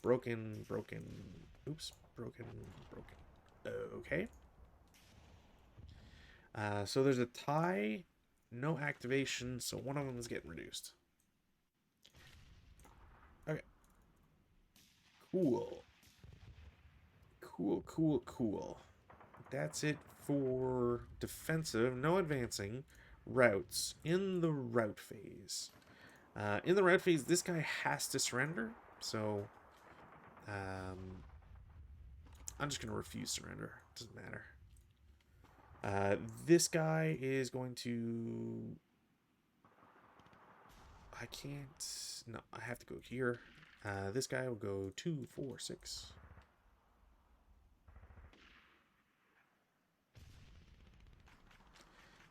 broken... Oops, broken. Okay. So there's a tie... No activation, so one of them is getting reduced. Okay. Cool. That's it for defensive. No advancing. Routes. In the route phase. This guy has to surrender. So, I'm just going to refuse surrender. Doesn't matter. This guy is going to... I can't... No, I have to go here. This guy will go 2, 4, 6.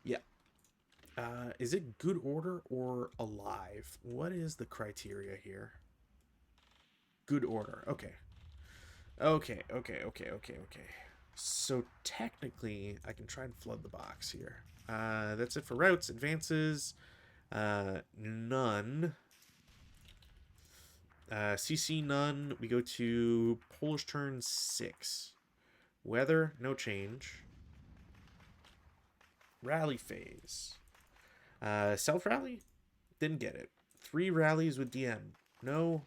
Yeah. Is it good order or alive? What is the criteria here? Good order. Okay. Okay. So technically, I can try and flood the box here. That's it for routes. Advances. None. CC none. We go to Polish turn 6. Weather, no change. Rally phase. Self rally? Didn't get it. 3 rallies with DM. No.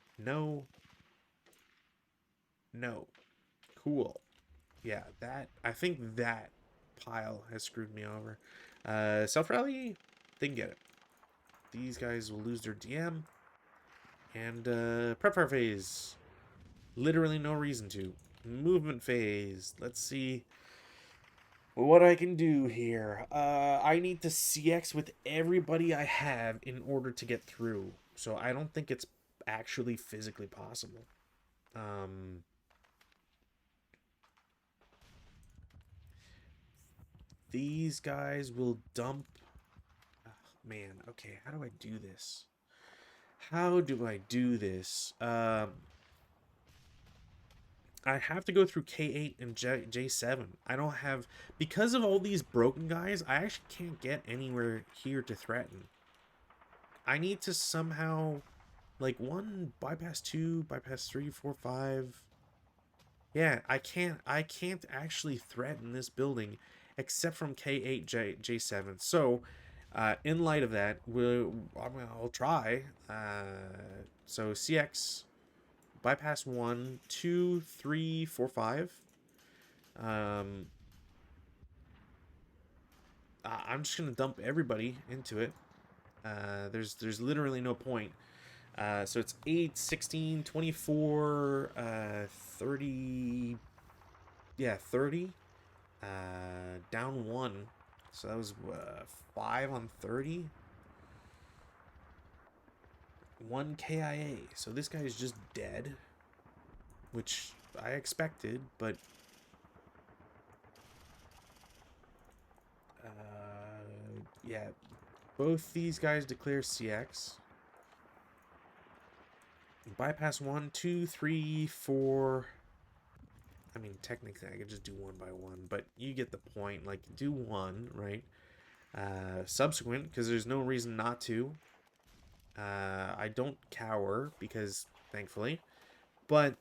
Cool. Yeah, I think that pile has screwed me over. Self rally? Didn't get it. These guys will lose their DM. And prep phase. Literally no reason to. Movement phase. Let's see what I can do here. I need to CX with everybody I have in order to get through. So I don't think it's actually physically possible. These guys will dump... Oh, man, okay, how do I do this? I have to go through K8 and J7. I don't have... Because of all these broken guys, I actually can't get anywhere here to threaten. I need to somehow... Like, 1, bypass 2, bypass 3, 4, 5... Yeah, I can't actually threaten this building except from K8, J7. So, in light of that, I'll try. So, CX... Bypass 1, 2, 3, 4, 5. I'm just gonna dump everybody into it. There's literally no point. So it's 8, 16, 24, 30. Yeah, 30. Down 1. So that was 5 on 30. 1 KIA. So this guy is just dead. Which I expected, but... yeah. Both these guys declare CX. Bypass 1, 2, 3, 4... I mean, technically I could just do 1 by 1, but you get the point. Like, do 1, right? Subsequent, because there's no reason not to. I don't cower, because, thankfully. But,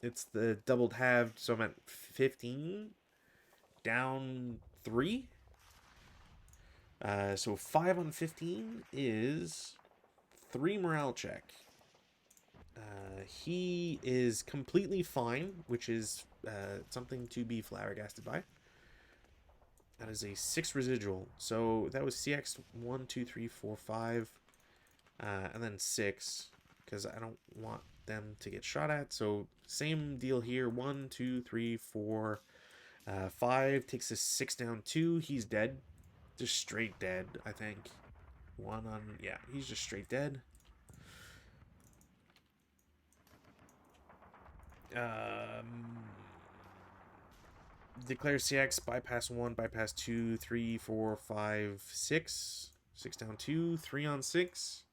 it's the doubled halved, so I'm at 15. down 3. So 5 on 15 is 3 morale check. He is completely fine, which is something to be flabbergasted by. That is a 6 residual. So that was CX 1, 2, 3, 4, 5, and then 6, because I don't want them to get shot at. So same deal here. 1, 2, 3, 4, 5 takes a 6 down 2. He's dead. Just straight dead, I think. 1 on, yeah, he's just straight dead. Declare CX, bypass 1, bypass 2, 3, 4, 5, 6. 6 down 2, 3 on 6.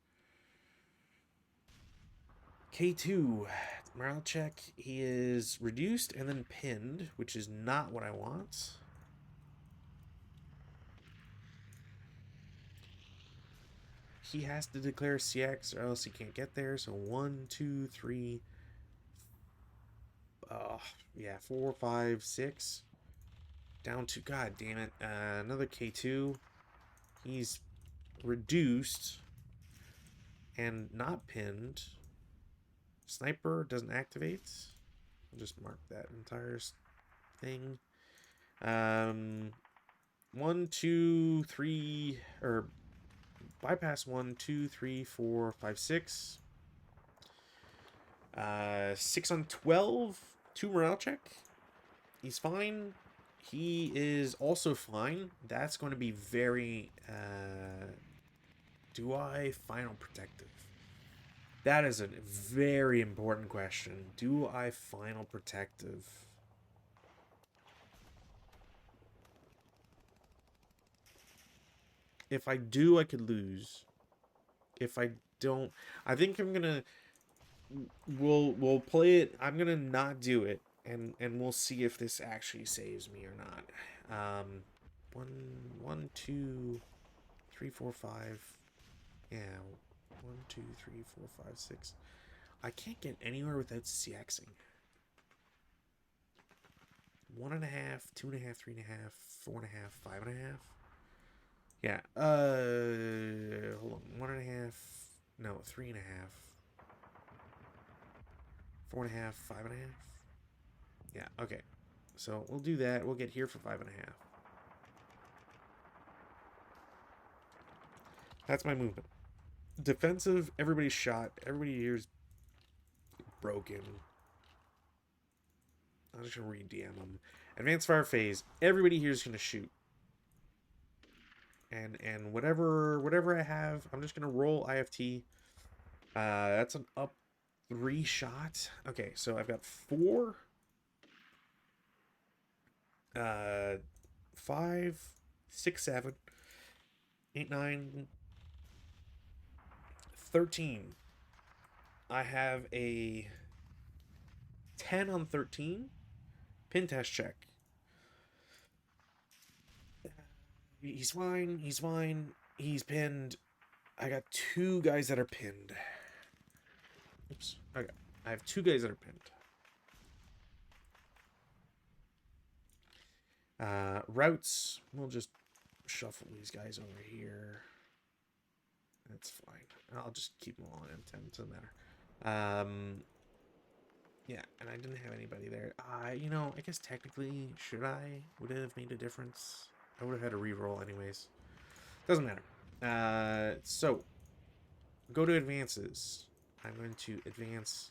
K2, morale check. He is reduced and then pinned, which is not what I want. He has to declare CX or else he can't get there. So 1, 2, 3. Yeah, 4, 5, 6. Down to, god damn it. Another K2. He's reduced and not pinned. Sniper doesn't activate. I'll just mark that entire thing. 1, 2, 3, or bypass 1, 2, 3, 4, 5, 6. 6 on 12. 2 morale check. He's fine. He is also fine. That's going to be very... do I final protective? That is a very important question. Do I final protective? If I do, I could lose. If I don't... I think I'm going to... We'll play it. I'm going to not do it. And we'll see if this actually saves me or not. 1, 2, 3, 4, 5. Yeah. 1, 2, 3, 4, 5, 6. I can't get anywhere without CXing. 1.5, 2.5, 3.5, 4.5, 5.5. Yeah. Hold on. 1.5. No, 3.5. 4.5, 5.5. Yeah, okay. So we'll do that. We'll get here for 5.5. That's my movement. Defensive, everybody's shot. Everybody here's broken. I'm just going to re-DM them. Advanced fire phase. Everybody here is going to shoot. And whatever I have, I'm just going to roll IFT. That's an up 3 shot. Okay, so I've got 4... 5, 6, 7, 8, 9, 13. I have a 10 on 13. Pin test check. He's fine. He's fine. He's pinned. I got 2 guys that are pinned. Oops. Okay. I have 2 guys that are pinned. Routes, we'll just shuffle these guys over here. That's fine. I'll just keep them all on M10. Doesn't matter. Yeah, and I didn't have anybody there. You know, I guess technically, should I? Would it have made a difference? I would have had a reroll anyways. Doesn't matter. So, go to advances. I'm going to advance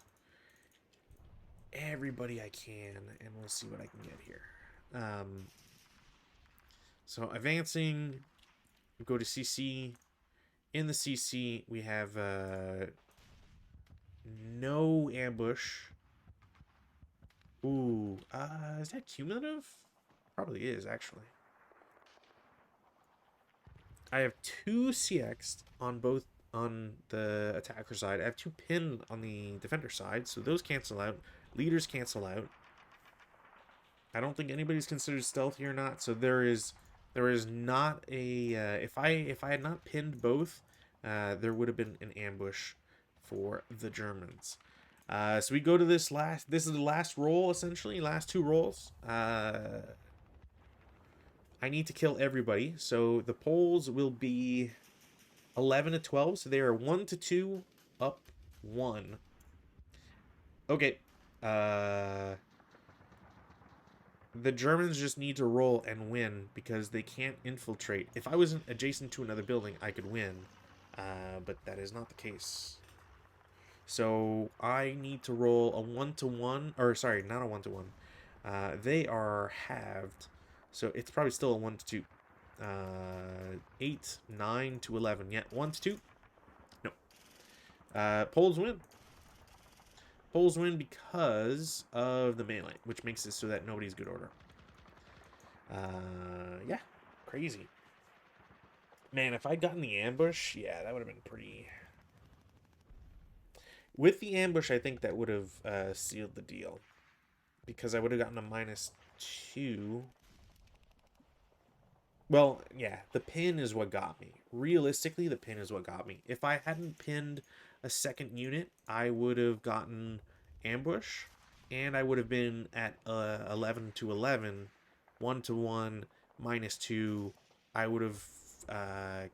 everybody I can, and we'll see what I can get here. So advancing, go to CC. In the CC, we have no ambush. Ooh, is that cumulative? Probably is, actually. I have 2 CX'd on both on the attacker side. I have 2 pinned on the defender side, so those cancel out. Leaders cancel out. I don't think anybody's considered stealthy or not, so there is not a if I had not pinned both, there would have been an ambush for the Germans. So we go to this is the last roll, essentially, last 2 rolls. I need to kill everybody. So the Poles will be 11 to 12. So they are 1 to 2, up 1. Okay. The Germans just need to roll and win because they can't infiltrate. If I wasn't adjacent to another building, I could win. But that is not the case. So I need to roll a 1-to-1, or sorry, not a 1-to-1. They are halved, so it's probably still a 1-to-2. 8, 9 to 11. Yeah, 1-to-2. No. Poles win. Poles win because of the melee, which makes it so that nobody's good order. Yeah, crazy. Man, if I'd gotten the ambush, yeah, that would have been pretty... With the ambush, I think that would have sealed the deal. Because I would have gotten a -2. Well, yeah, the pin is what got me. Realistically, the pin is what got me. If I hadn't pinned a second unit, I would have gotten ambush. And I would have been at 11 to 11. 1-to-1, -2. I would have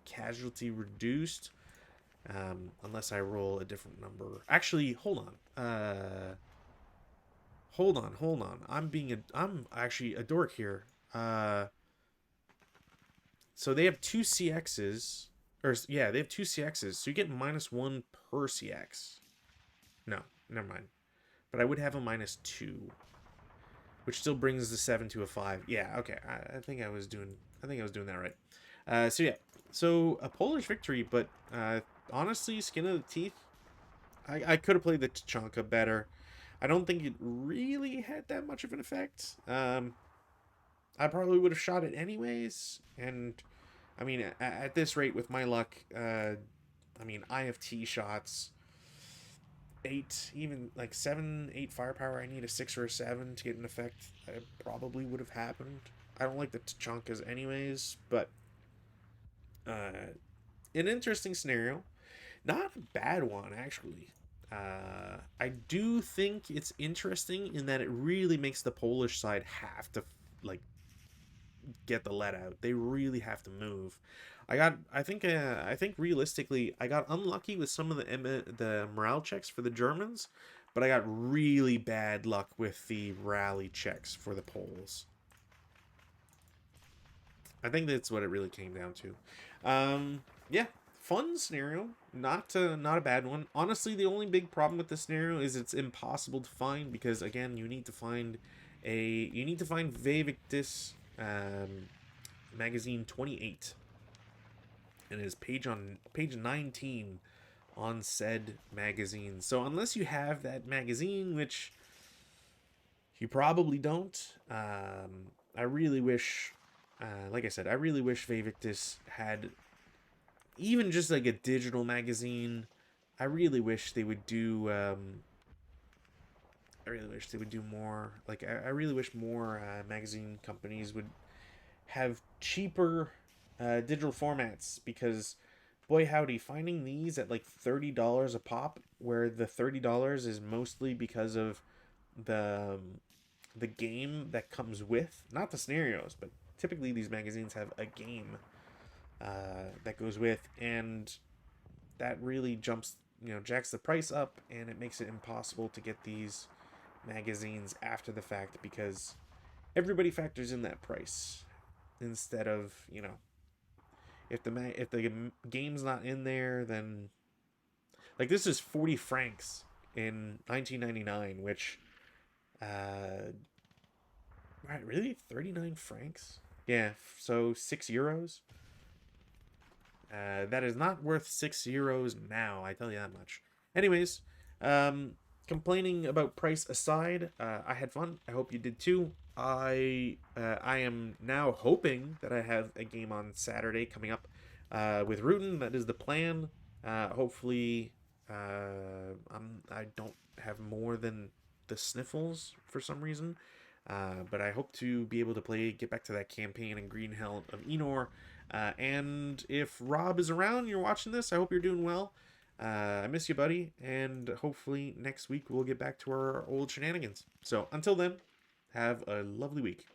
casualty reduced. Unless I roll a different number. Actually, hold on. Hold on. I'm actually a dork here. So they have 2 CXs. Or, yeah, they have 2 CXs. So you get -1 per CX. No, never mind. But I would have a -2. Which still brings the 7 to a 5. Yeah, okay. I think I was doing that right. So yeah. So a Polish victory, but honestly, skin of the teeth. I could have played the Tachanka better. I don't think it really had that much of an effect. I probably would have shot it anyways. And, I mean, at this rate, with my luck, I mean, IFT shots, 8, even like 7, 8 firepower, I need a 6 or a 7 to get an effect. It probably would have happened. I don't like the Tachankas anyways, but an interesting scenario. Not a bad one, actually. I do think it's interesting in that it really makes the Polish side have to, like, get the let out. They really have to move. I think realistically, I got unlucky with some of the morale checks for the Germans, but I got really bad luck with the rally checks for the Poles. I think that's what it really came down to. Yeah, fun scenario, not a bad one. Honestly, the only big problem with this scenario is it's impossible to find because again, you need to find VV-23 magazine 28, and it is page 19 on said magazine. So unless you have that magazine, which you probably don't, I really wish. Like I said, I really wish Victus had even just like a digital magazine. I really wish they would do. I really wish they would do more. Like I really wish more magazine companies would have cheaper digital formats because, boy howdy, finding these at like $30 a pop, where the $30 is mostly because of the game that comes with, not the scenarios, but typically these magazines have a game that goes with, and that really jacks the price up, and it makes it impossible to get these magazines after the fact because everybody factors in that price instead of, if the game's not in there, then like this is 40 francs in 1999, which right, really 39 francs. Yeah, so €6. That is not worth €6 now, I tell you that much. Anyways, complaining about price aside, I had fun. I hope you did too. I am now hoping that I have a game on Saturday coming up with Rutan. That is the plan. Hopefully, I don't have more than the sniffles for some reason. But I hope to be able to get back to that campaign in Green Hell of Enor. And if Rob is around, you're watching this, I hope you're doing well. I miss you, buddy. And hopefully next week we'll get back to our old shenanigans. So until then, have a lovely week.